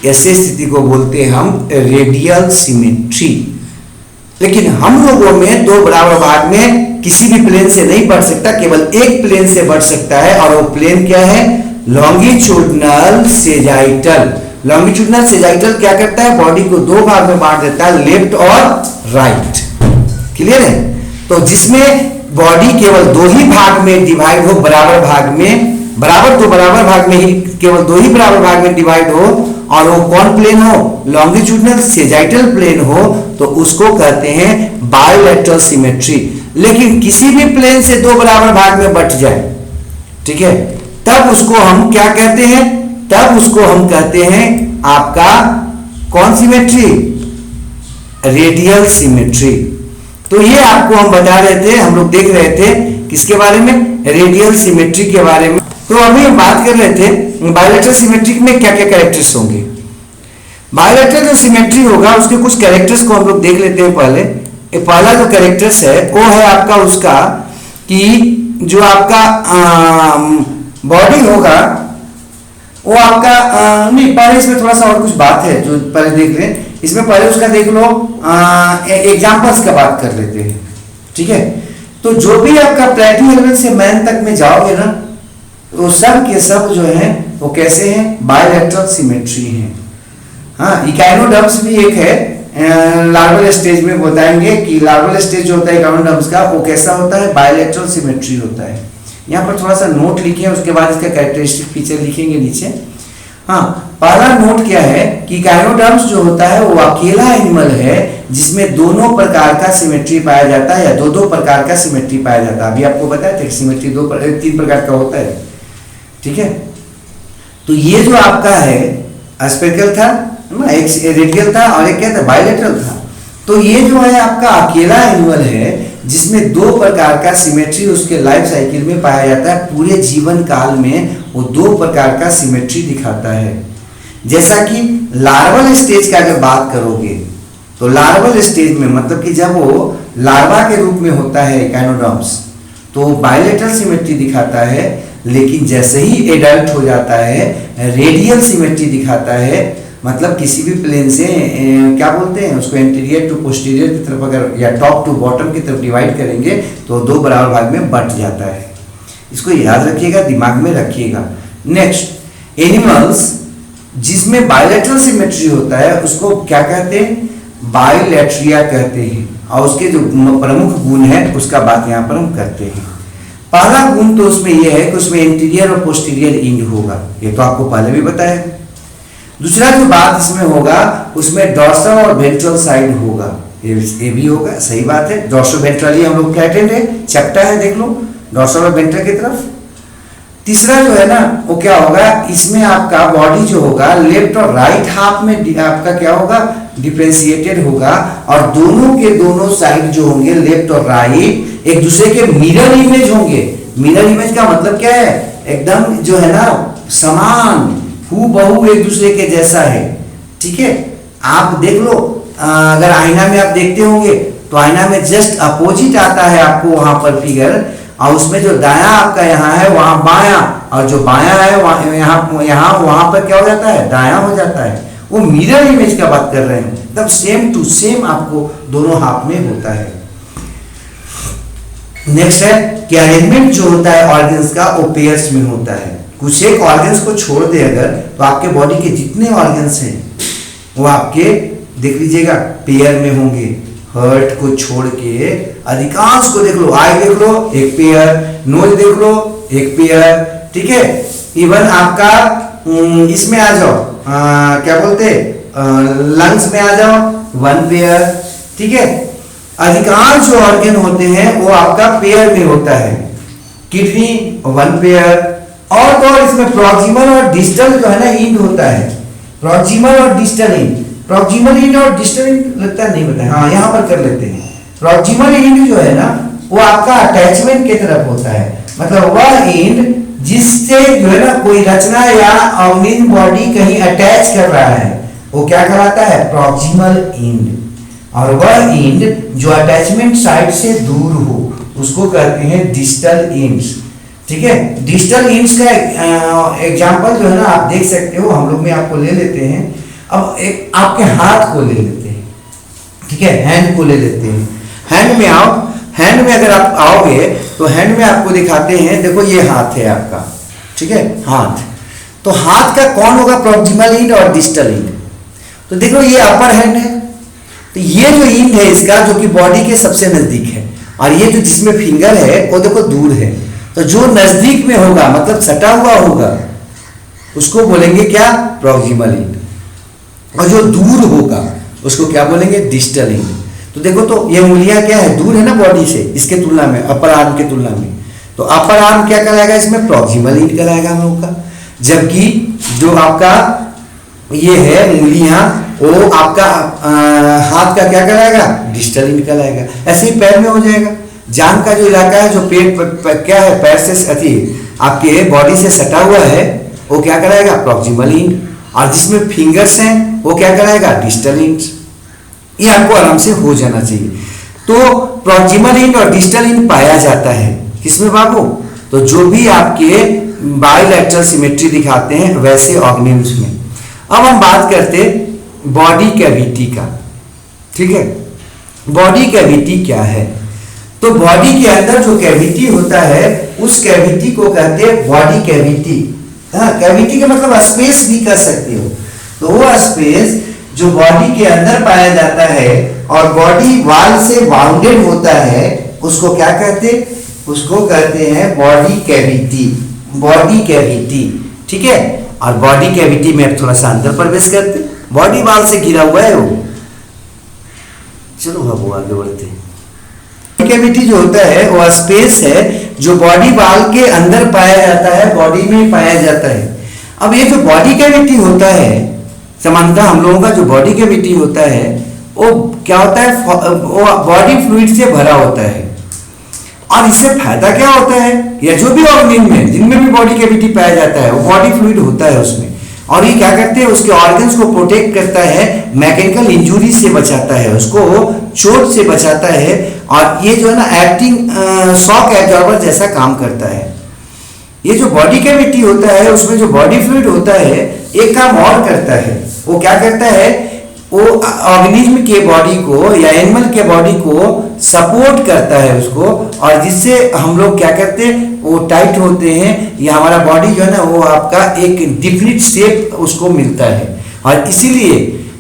ऐसे स्थिति को बोलते हैं हम रेडियल सिमेट्री। लेकिन हम लोगों में दो बराबर भाग में किसी भी प्लेन से नहीं बढ़ सकता, केवल एक प्लेन से बढ़ सकता है, और वो प्लेन क्या है? Longitudinal sagittal. लॉन्गिट्यूडनल सेजाइटल क्या करता है? बॉडी को दो भाग में बांट देता है, लेफ्ट और राइट। क्लियर है? तो जिसमें बॉडी केवल दो ही भाग में डिवाइड हो, बराबर भाग में, बराबर दो बराबर भाग में ही केवल दो ही बराबर भाग में डिवाइड हो, और वो कौन प्लेन हो? लॉन्गिट्यूडनल सेजाइटल प्लेन हो, तो उसको कहते हैं बायलैटरल सिमेट्री। लेकिन किसी भी प्लेन से दो बराबर भाग में बट जाए, ठीक है, तब उसको हम क्या कहते हैं, तब उसको हम कहते हैं आपका कौन सिमेट्री, रेडियल सिमेट्री। तो ये आपको हम बता रहे थे, हम लोग देख रहे थे किसके बारे में, रेडियल सिमेट्री के बारे में। तो अभी हम बात कर रहे थे बायलैटरल सिमेट्रिक में क्या क्या कैरेक्टर्स होंगे। बायलैटरल जो सिमेट्री होगा उसके कुछ कैरेक्टर्स को हम लोग देख लेते हैं। पहला जो कैरेक्टर्स है वो है आपका उसका कि जो आपका बॉडी होगा वो आपका नहीं, पहले इसमें थोड़ा सा और कुछ बात है जो पहले देख लें। इसमें पहले उसका देख लो, एग्जांपल्स का बात कर लेते हैं, ठीक है। तो जो भी आपका प्लेटिहेल्मिन से मैन तक में जाओगे ना, तो सब के सब जो है वो कैसे हैं, बायलैटरल सिमेट्री हैं। हाँ, इकाइनोडर्म्स भी एक है, लार्वल स्टेज में बताएंगे कि लार्वल स्टेज जो होता है इकाइनोडर्म्स का वो कैसा होता है, बायलैटरल सिमेट्री होता है। यहाँ पर थोड़ा सा नोट लिखिए, उसके बाद इसका कैरेक्टरिस्टिक फीचर लिखेंगे नीचे। हाँ, पहला नोट क्या है कि इकाइनोडर्म्स जो होता है वो अकेला एनिमल है जिसमें दोनों प्रकार का सिमेट्री पाया जाता है, या दो प्रकार का सिमेट्री पाया जाता है। अभी आपको बताया था कि सिमेट्री तीन प्रकार का होता है, ठीक है। तो ये जो आपका है स्पेक्ट्रल था ना, एक रेडियल था और एक क्या था, बायलैटरल था। तो ये जो है आपका अकेला एनिमल है जिसमें दो प्रकार का सिमेट्री उसके लाइफ साइकिल में पाया जाता है। पूरे जीवन काल में वो दो प्रकार का सिमेट्री दिखाता है। जैसा कि लार्वल स्टेज का अगर बात करोगे तो लार्वल स्टेज में मतलब कि जब वो लार्वा के रूप में होता है इकाइनोडर्म्स तो बायलैटरल सिमेट्री दिखाता है, लेकिन जैसे ही एडल्ट हो जाता है रेडियल सिमेट्री दिखाता है। मतलब किसी भी प्लेन से क्या बोलते हैं उसको, एंटीरियर टू पोस्टीरियर की तरफ अगर या टॉप टू बॉटम की तरफ डिवाइड करेंगे तो दो बराबर भाग में बंट जाता है। इसको याद रखिएगा, दिमाग में रखिएगा। नेक्स्ट, एनिमल्स जिसमें बायलैटरल सिमेट्री होता है उसको क्या कहते हैं, बायलैट्रिया कहते हैं। और उसके जो प्रमुख गुण है उसका बात यहाँ पर हम करते हैं। पहला गुण तो उसमें यह है कि उसमें इंटीरियर और पोस्टीरियर इंड होगा, ये तो आपको पहले भी बताया। दूसरा जो बात इसमें होगा उसमें डॉर्सल और वेंट्रल साइड होगा, ये भी होगा, सही बात है। डॉर्सल वेंट्रली हम लोग फ्लैटेंड है, चैप्टर है, देख लो डॉर्सल और वेंट्रल की तरफ। तीसरा जो है ना वो क्या होगा, इसमें आपका बॉडी जो होगा लेफ्ट और राइट हाफ में आपका क्या होगा, डिफरेंशिएटेड होगा। और दोनों के दोनों साइड जो होंगे लेफ्ट और राइट एक दूसरे के मिरर इमेज होंगे। मिरर इमेज का मतलब क्या है, एकदम जो है ना समान हूबहू एक दूसरे के जैसा है, ठीक है। आप देख लो, अगर आईना में आप देखते होंगे तो आईना में जस्ट अपोजिट आता है आपको वहां पर फिगर, और उसमें जो दाया आपका यहाँ है वहां बाया, और जो बाया है वहां पर क्या हो जाता है, दाया हो जाता है। वो मिरर इमेज का बात कर रहे हैं, एकदम सेम टू सेम आपको दोनों हाथ में होता है। नेक्स्ट है कि अरेंजमेंट जो होता है ऑर्गन्स का वो पेयर्स में होता है। कुछ एक ऑर्गन्स को छोड़ दे अगर तो आपके बॉडी के जितने ऑर्गन्स हैं वो आपके देख लीजिएगा पेयर में होंगे। हार्ट को छोड़ के अधिकांश को देख लो, आई देख लो एक पेयर, नोज देख लो एक पेयर, ठीक है। इवन आपका इसमें आ जाओ, क्या बोलते लंग्स में आ जाओ, वन पेयर, ठीक है। अधिकांश जो ऑर्गन होते हैं वो आपका पेयर में होता है। किडनी वन पेयर, और तो और इसमें प्रॉक्सिमल और डिस्टल जो है ना इंड होता है। प्रॉक्सिमल और डिस्टल इंड, प्रॉक्सिमल इंड और डिस्टल इंड लगता है नहीं बताया, हाँ यहाँ पर कर लेते हैं। प्रॉक्सिमल इंड जो है ना वो आपका अटैचमेंट की तरफ होता है, मतलब वह इंड जिससे जो है ना कोई रचना या ऑर्गेन बॉडी कहीं अटैच कर रहा है वो क्या कहलाता है, प्रॉक्सिमल इंड। और वह इंड जो अटैचमेंट साइड से दूर हो उसको कहते हैं डिस्टल इंड्स, ठीक है। डिस्टल इंड्स का एग्जांपल जो है ना आप देख सकते हो, हम लोग में आपको ले लेते हैं। अब एक आपके हाथ को ले लेते हैं, ठीक है, हैंड को ले लेते हैं। हैंड में आओ, हैंड में अगर आप आओगे तो हैंड में आपको दिखाते हैं, देखो ये हाथ है आपका, ठीक है, हाथ। तो हाथ का कौन होगा, प्रॉक्सिमल इंड और डिस्टल इंड। तो देखो ये अपर हैंड है, तो ये जो इंड है इसका जो कि बॉडी के सबसे नजदीक है, और ये जो जिसमें फिंगर है वो देखो दूर है। तो जो नजदीक में होगा मतलब सटा हुआ होगा उसको बोलेंगे क्या, प्रॉक्सिमल इंड, और जो दूर होगा उसको क्या बोलेंगे, डिस्टल इंड। तो देखो तो ये उंगलियां क्या है, दूर है ना बॉडी से, इसके तुलना में अपर आर्म के तुलना में। तो अपर आर्म क्या कहलाएगा, इसमें प्रॉक्सिमल इंड कहलाएगा हम लोग का। जबकि जो आपका ये है उंगलियां, वो आपका हाथ का क्या कहलाएगा, डिस्टल इंड कहलाएगा। ऐसे ही पैर में हो जाएगा। जांघ का जो इलाका है, जो पेट क्या है, पैर से अति आपके बॉडी से सटा हुआ है, वो क्या कहलाएगा, प्रॉक्सिमल इंड। और जिसमें फिंगर्स हैं वो क्या कहलाएगा, डिस्टल इंड। ये आपको आराम से हो जाना चाहिए। तो प्रॉक्सिमल इंड और डिस्टल इंड पाया जाता है किसमें बाबू, तो जो भी आपके बायलैटरल सिमेट्री दिखाते हैं वैसे ऑर्गेनिज्म में। अब हम बात करते बॉडी कैविटी का। ठीक है, बॉडी कैविटी क्या है, तो बॉडी के अंदर जो कैविटी होता है उस कैविटी को कहते हैं बॉडी कैविटी। हाँ, कैविटी का मतलब स्पेस भी कह सकते हो। तो वो स्पेस जो बॉडी के अंदर पाया जाता है और बॉडी वाल से बाउंडेड होता है, उसको क्या कहते हैं, उसको कहते हैं बॉडी कैविटी। बॉडी कैविटी, ठीक है। और बॉडी कैविटी में अब थोड़ा सा अंदर प्रवेश करते, बॉडी वाल से घिरा हुआ है वो। चलो बाबू आगे बढ़ते हैं। कैविटी जो होता है वो स्पेस है जो बॉडी वाल के अंदर पाया जाता है, बॉडी में पाया जाता है। अब ये जो बॉडी कैविटी होता है, सामान्यतः हम लोगों का जो बॉडी कैविटी होता है वो क्या होता है, वो बॉडी फ्लूइड से भरा होता है। और इससे फायदा क्या होता है, या जो भी ऑर्गेनिज्म में जिनमें भी बॉडी कैविटी पाया जाता है वो बॉडी फ्लूइड होता है उसमें। और ये क्या करते हैं, उसके ऑर्गन्स को प्रोटेक्ट करता है, मैकेनिकल इंजुरी से बचाता है, उसको चोट से बचाता है। और ये जो है ना एक्टिंग शॉक एब्जॉर्बर जैसा काम करता है। ये जो बॉडी कैविटी होता है उसमें जो बॉडी फ्लूइड होता है एक काम और करता है। वो क्या करता है, वो ऑर्गेनिज्म के बॉडी को या एनिमल के बॉडी को सपोर्ट करता है उसको, और जिससे हम लोग क्या करते हैं, वो टाइट होते हैं, या हमारा बॉडी जो है ना वो आपका एक डिफिनिट शेप उसको मिलता है। और इसीलिए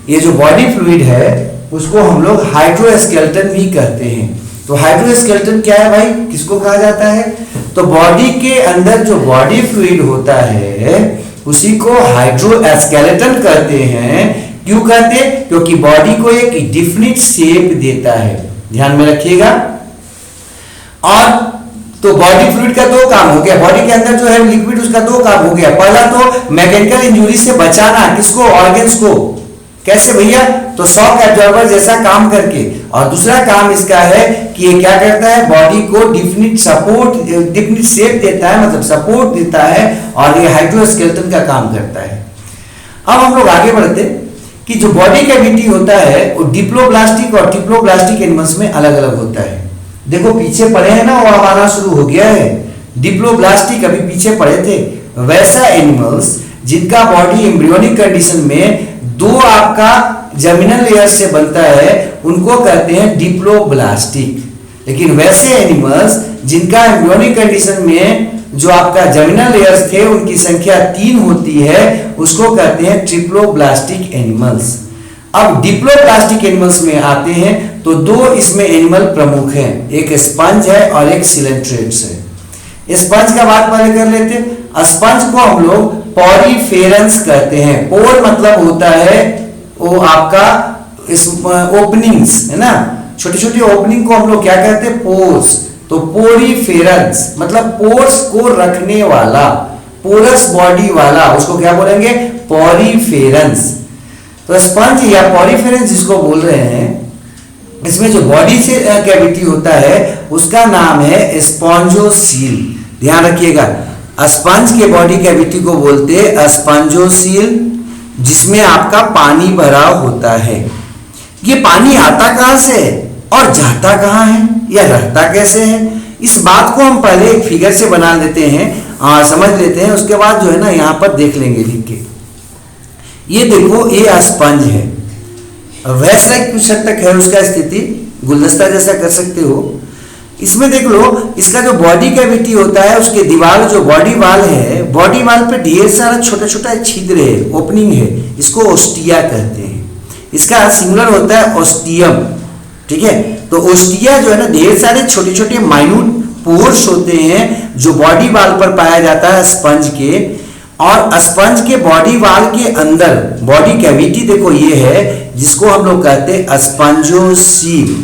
ये जो बॉडी फ्लूइड है उसको हम लोग हाइड्रोस्केलेटन भी कहते हैं। तो हाइड्रोस्केलेटन क्या है भाई, किसको कहा जाता है, तो बॉडी के अंदर जो बॉडी फ्लूइड होता है उसी को हाइड्रोस्केलेटन कहते हैं। क्यों कहते हैं, क्योंकि बॉडी को एक डिफिनिट शेप देता है, ध्यान में रखिएगा। और तो बॉडी फ्लूइड का दो काम हो गया, बॉडी के अंदर जो है लिक्विड उसका दो काम हो गया। पहला तो मैकेनिकल इंजुरी से बचाना, किसको, ऑर्गन्स को, कैसे भैया, तो शॉक एब्जॉर्बर जैसा काम करके। और दूसरा काम इसका है कि ये क्या करता है, बॉडी को डिफिनिट सपोर्ट, डिफिनिट शेप देता है, मतलब सपोर्ट देता है, और ये हाइड्रोस्केलेटन का काम करता है। अब हम लोग आगे बढ़ते कि जो बॉडी कैविटी होता है वो डिप्लोब्लास्टिक और ट्रिप्लोब्लास्टिक एनिमल्स में अलग अलग होता है। देखो पीछे पढ़े हैं ना, वो अब आना शुरू हो गया है। डिप्लोब्लास्टिक अभी पीछे पढ़े थे, वैसा एनिमल्स जिनका बॉडी एम्ब्रियोनिक कंडीशन में दो आपका जर्मिनल लेयर से बनता है उनको कहते हैं डिप्लोब्लास्टिक। लेकिन वैसे एनिमल्स जिनका एम्ब्रियोनिक कंडीशन में जो आपका जर्मिनल लेयर्स थे उनकी संख्या 3 होती है, उसको कहते हैं ट्रिप्लोब्लास्टिक एनिमल्स। अब डिप्लोब्लास्टिक एनिमल्स में आते हैं तो दो इसमें एनिमल प्रमुख हैं, एक स्पंज है और एक सिलेंट्रेट्स है। स्पंज का बात पहले कर लेते हैं। स्पंज को हम लोग पॉरीफेरेंस कहते हैं। पोर मतलब होता है वो आपका ओपनिंग्स है ना, छोटी छोटी ओपनिंग को हम लोग क्या कहते हैं, पोर्स। तो पोरीफेरेंस मतलब पोर्स को रखने वाला, पोरस बॉडी वाला, उसको क्या बोलेंगे, पॉरीफेरेंस। तो स्पंज या पॉरीफेरेंस जिसको बोल रहे हैं, इसमें जो बॉडी से कैविटी होता है उसका नाम है स्पॉन्जोसील। ध्यान रखिएगा, स्पंज के बॉडी कैविटी को बोलते हैं स्पंजोसील, जिसमें आपका पानी भरा होता है। ये पानी आता कहां से और जाता कहां है या रहता कैसे है, इस बात को हम पहले एक फिगर से बना लेते हैं, समझ लेते हैं, उसके बाद जो है ना यहाँ पर देख लेंगे लिख के। ये देखो ये स्पंज है, वैसा कुछ हद तक है उसका स्थिति, गुलदस्ता जैसा कर सकते हो। इसमें देख लो, इसका जो बॉडी कैविटी होता है उसके दीवार जो बॉडी वाल है, बॉडी वाल पे ढेर सारा छोटा छोटा छिद्र है, ओपनिंग है, इसको ओस्टिया कहते हैं। इसका सिंगुलर होता है ओस्टियम, ठीक है। तो ओस्टिया जो है ना, ढेर सारे छोटे छोटे माइन्यूट पोर्स होते हैं जो बॉडी वाल पर पाया जाता है स्पंज के। और स्पंज के बॉडी वाल के अंदर बॉडी कैविटी देखो ये है, जिसको हम लोग कहते हैं स्पंजोसील।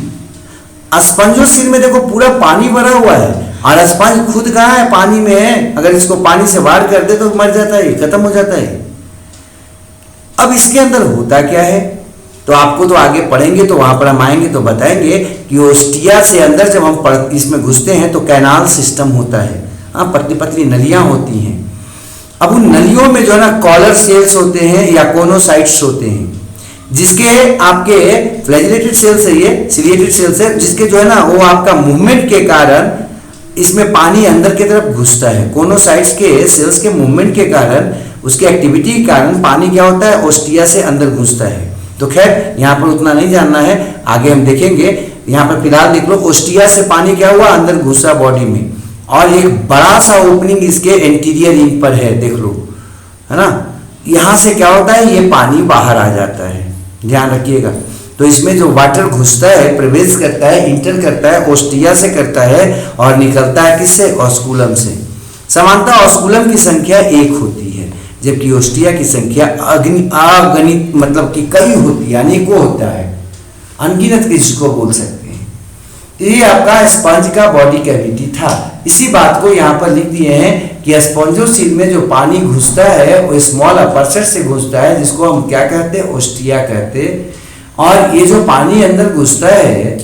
स्पंजोसील में देखो पूरा पानी भरा हुआ है, और स्पंज खुद कहाँ है, पानी में है। अगर इसको पानी से बाहर कर दे तो मर जाता है, खत्म हो जाता है। अब इसके अंदर होता क्या है, तो आपको तो आगे पढ़ेंगे तो वहां पर हम आएंगे तो बताएंगे कि ओस्टिया से अंदर जब हम इसमें घुसते हैं तो कैनाल सिस्टम होता है। हाँ, पतली पतली नलियां होती हैं। अब उन नलियों में जो है ना कॉलर सेल्स होते हैं या कोनोसाइट्स होते हैं, जिसके आपके फ्लैजिलेटेड सेल्स है, ये सिलिएटेड सेल्स है, जिसके जो है ना वो आपका मूवमेंट के कारण इसमें पानी अंदर की तरफ घुसता है। कोनोसाइट्स के सेल्स के मूवमेंट के कारण, उसके एक्टिविटी के कारण पानी क्या होता है, ओस्टिया से अंदर घुसता है। तो खैर यहाँ पर उतना नहीं जानना है, आगे हम देखेंगे। यहाँ पर फिलहाल देख लो, ओस्टिया से पानी क्या हुआ, अंदर घुसा बॉडी में, और एक बड़ा सा ओपनिंग इसके एंटीरियर रिंग पर है, देख लो, है ना। यहाँ से क्या होता है, ये पानी बाहर आ जाता है, ध्यान रखिएगा। तो इसमें जो वाटर घुसता है, प्रवेश करता है, इंटर करता है, ओस्टिया से करता है और निकलता है किससे, ऑस्कुलम से। समानता ऑस्कुलम की संख्या 1 होती है, जबकि ओस्टिया की संख्या अगणित मतलब कि कई होती है, अनेकों होता है, अनगिनत जिसको बोल सकते हैं। तो ये आपका स्पंज का बॉडी कैविटी था। इसी बात को यहाँ पर लिख दिए हैं कि स्पंजोसील में जो पानी घुसता है वो स्मॉल अपर्चर से घुसता है, जिसको हम क्या कहते हैं, ओस्टिया कहते हैं। और ये जो पानी अंदर घुसता है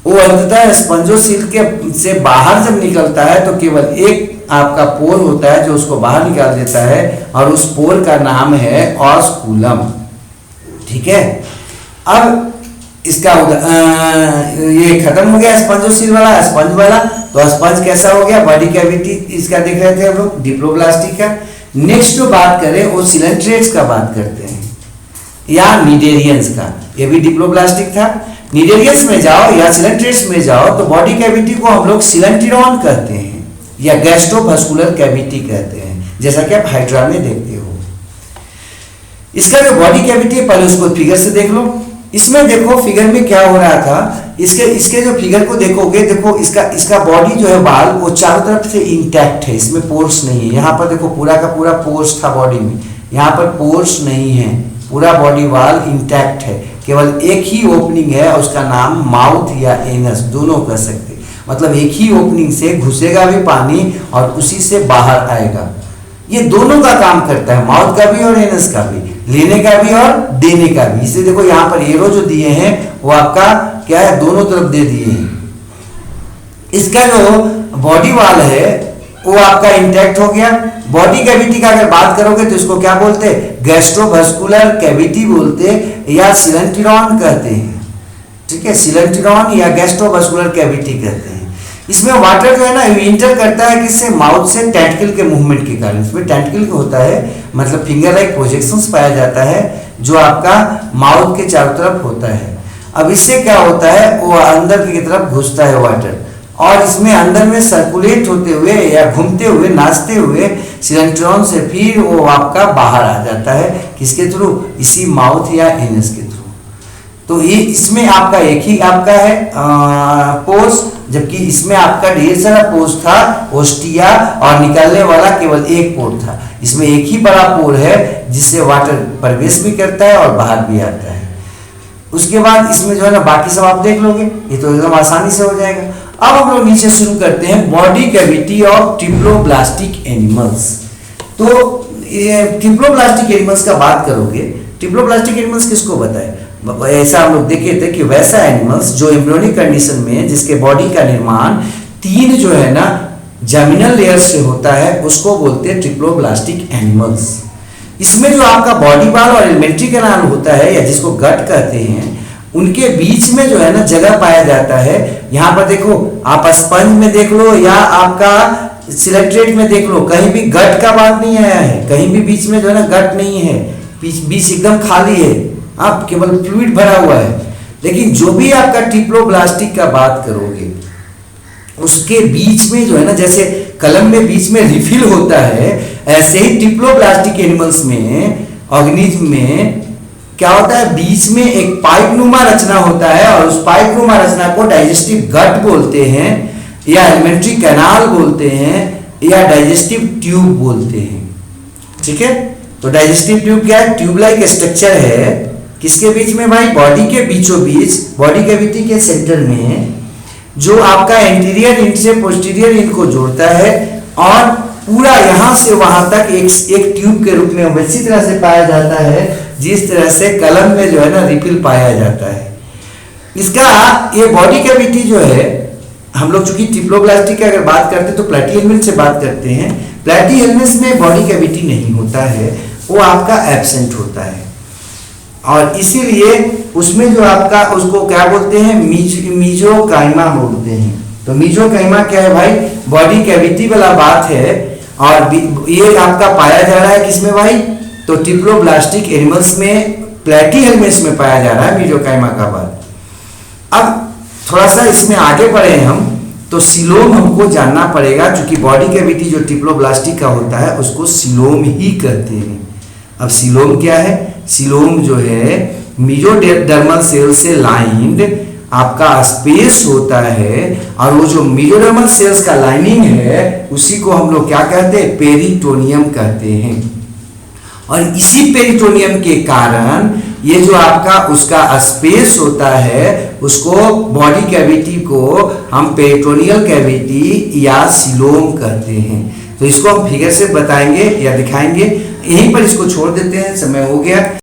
वो अंततः स्पंजोसील के से बाहर जब निकलता है तो केवल एक आपका पोर होता है जो उसको बाहर निकाल देता है, और उस पोर का नाम है ऑस्कुलम। ठीक है, अब इसका ये खत्म हो गया स्पंजोसील वाला, स्पंज वाला। तो स्पंज कैसा हो गया, बॉडी कैविटी इसका देख रहे थे हम लोग, डिप्लोब्लास्टिक का। नेक्स्ट जो बात करें वो सिलेंट्रेट्स का बात करते हैं, या निडेरियंस का। ये भी डिप्लोब्लास्टिक था। निडेरियंस में जाओ या सिलेंट्रेट्स में जाओ तो बॉडी कैविटी को हम लोग सिलेंट्रियन कहते हैं या गैस्ट्रोवास्कुलर कैविटी कहते हैं, जैसा कि आप हाइड्रा में देखते हो। इसका जो बॉडी कैविटी है, पहले उसको फिगर से देख लो। इसमें देखो फिगर में क्या हो रहा था, इसके जो फिगर को देखोगे, देखो इसका बॉडी जो है बाल, वो चारों तरफ से इंटैक्ट है, इसमें पोर्स नहीं है। यहाँ पर देखो पूरा का पूरा पोर्स था बॉडी में, यहाँ पर पोर्स नहीं है, पूरा बॉडी वाल इंटैक्ट है। केवल एक ही ओपनिंग है, उसका नाम माउथ या एनस दोनों कह सकते, मतलब एक ही ओपनिंग से घुसेगा भी पानी और उसी से बाहर आएगा। ये दोनों का काम करता है, माउथ का भी और एनस का भी, लेने का भी और देने का भी। इसलिए देखो यहाँ पर एरो जो दिए हैं वो आपका क्या है, दोनों तरफ दे दिए हैं। इसका जो बॉडी वाल है वो आपका इंटैक्ट हो गया। बॉडी कैविटी का अगर बात करोगे तो इसको क्या बोलते हैं, गैस्ट्रोवास्कुलर कैविटी बोलते या सिलेंट्रियन कहते हैं। ठीक है, सिलेंट्रियन या गैस्ट्रोवास्कुलर कैविटी कहते हैं। इसमें वाटर जो है ना इंटर करता है किससे, माउथ से, टेंटिकल के मूवमेंट के कारण। इसमें टेंटिकल होता है, मतलब फिंगर लाइक प्रोजेक्शंस पाया जाता है जो आपका माउथ के चारों तरफ होता है। अब इससे क्या होता है, वो अंदर की तरफ घुसता है वाटर, और इसमें अंदर में सर्कुलेट होते हुए या घूमते हुए, नाचते हुए सिलेंट्रियन से फिर वो आपका बाहर आ जाता है, किसके थ्रू, इसी माउथ या एनस के थ्रू। तो ये इसमें आपका एक ही आपका है पोर्स, जबकि इसमें आपका ढेर सारा पोर्स था, ओस्टिया, और निकलने वाला केवल एक पोर था। इसमें एक ही बड़ा पोर है जिससे वाटर प्रवेश भी करता है और बाहर भी आता है। उसके बाद इसमें जो है ना बाकी सब आप देख लोगे, ये तो एकदम आसानी से हो जाएगा। अब हम लोग नीचे शुरू करते हैं, body cavity of triploblastic animals. तो ये ट्रिप्लोब्लास्टिक एनिमल्स का बात करोगे, ट्रिप्लोब्लास्टिक एनिमल्स किसको बताए, ऐसा हम लोग देखे थे कि वैसा एनिमल्स जो एम्ब्रियोनिक कंडीशन में, जिसके बॉडी का निर्माण 3 जो है ना जर्मिनल लेयर से होता है, उसको बोलते हैं ट्रिप्लोब्लास्टिक एनिमल्स। इसमें जो आपका बॉडी वाल और एलिमेंट्री कैनाल होता है, या जिसको गट कहते हैं, उनके बीच में जो है ना जगह पाया जाता है। यहाँ पर देखो, आप स्पंज में देख लो या आपका सिलेक्ट्रेट में देख लो, कहीं भी गट का बात नहीं आया है, कहीं भी बीच में जो है ना गट नहीं है, बीच एकदम खाली है, आप केवल फ्लूइड भरा हुआ है। लेकिन जो भी आपका ट्रिप्लोब्लास्टिक का बात करोगे, उसके बीच में जो है ना, जैसे कलम में बीच में रिफिल होता है, ऐसे ही ट्रिप्लोब्लास्टिक एनिमल्स में, ऑर्गेनिज्म में क्या होता है, बीच में एक पाइप नुमा रचना होता है, और उस पाइप नुमा रचना को डाइजेस्टिव गट बोलते हैं, या एलिमेंट्री कैनाल बोलते हैं, या डाइजेस्टिव ट्यूब बोलते हैं। ठीक है, तो डाइजेस्टिव ट्यूब क्या है, ट्यूब लाइक स्ट्रक्चर है, किसके बीच में भाई, बॉडी के बीचों बीच, बॉडी कैविटी के सेंटर में जो आपका एंटीरियर इंड से पोस्टीरियर इंड को जोड़ता है, और पूरा यहां से वहां तक एक ट्यूब के रूप में वैसी तरह से पाया जाता है जिस तरह से कलम में जो है ना रिपिल पाया जाता है। इसका ये बॉडी कैविटी जो है, हम लोग चूंकि ट्रिप्लोब्लास्टी की अगर बात करते हैं तो प्लैटीहेलमिन्थ से बात करते हैं। प्लैटीहेलमिन्थ में बॉडी कैविटी नहीं होता है, वो आपका एब्सेंट होता है, और इसीलिए उसमें जो आपका उसको क्या बोलते हैं, मीजोकाइमा बोलते हैं। तो मीजोकाइमा क्या है भाई, बॉडी कैविटी वाला बात है, और ये आपका पाया जा रहा है किसमें भाई, तो ट्रिप्लोब्लास्टिक एनिमल्स में, प्लैटीहेलमिन्थ में पाया जा रहा है मीजोकाइमा का बात। अब थोड़ा सा इसमें आगे बढ़े हम, तो सीलोम हमको जानना पड़ेगा, क्योंकि बॉडी कैविटी जो ट्रिप्लोब्लास्टिक का होता है उसको सीलोम ही कहते हैं। अब सीलोम क्या है, सीलोम जो है मेसोडर्मल सेल से लाइंड आपका स्पेस होता है, और वो जो मेसोडर्मल सेल्स का लाइनिंग है उसी को हम लोग क्या कहते हैं, पेरिटोनियम कहते हैं। और इसी पेरिटोनियम के कारण ये जो आपका उसका स्पेस होता है उसको, बॉडी कैविटी को हम पेरिटोनियल कैविटी या सीलोम कहते हैं। तो इसको हम फिगर से बताएंगे या दिखाएंगे, यहीं पर इसको छोड़ देते हैं, समय हो गया।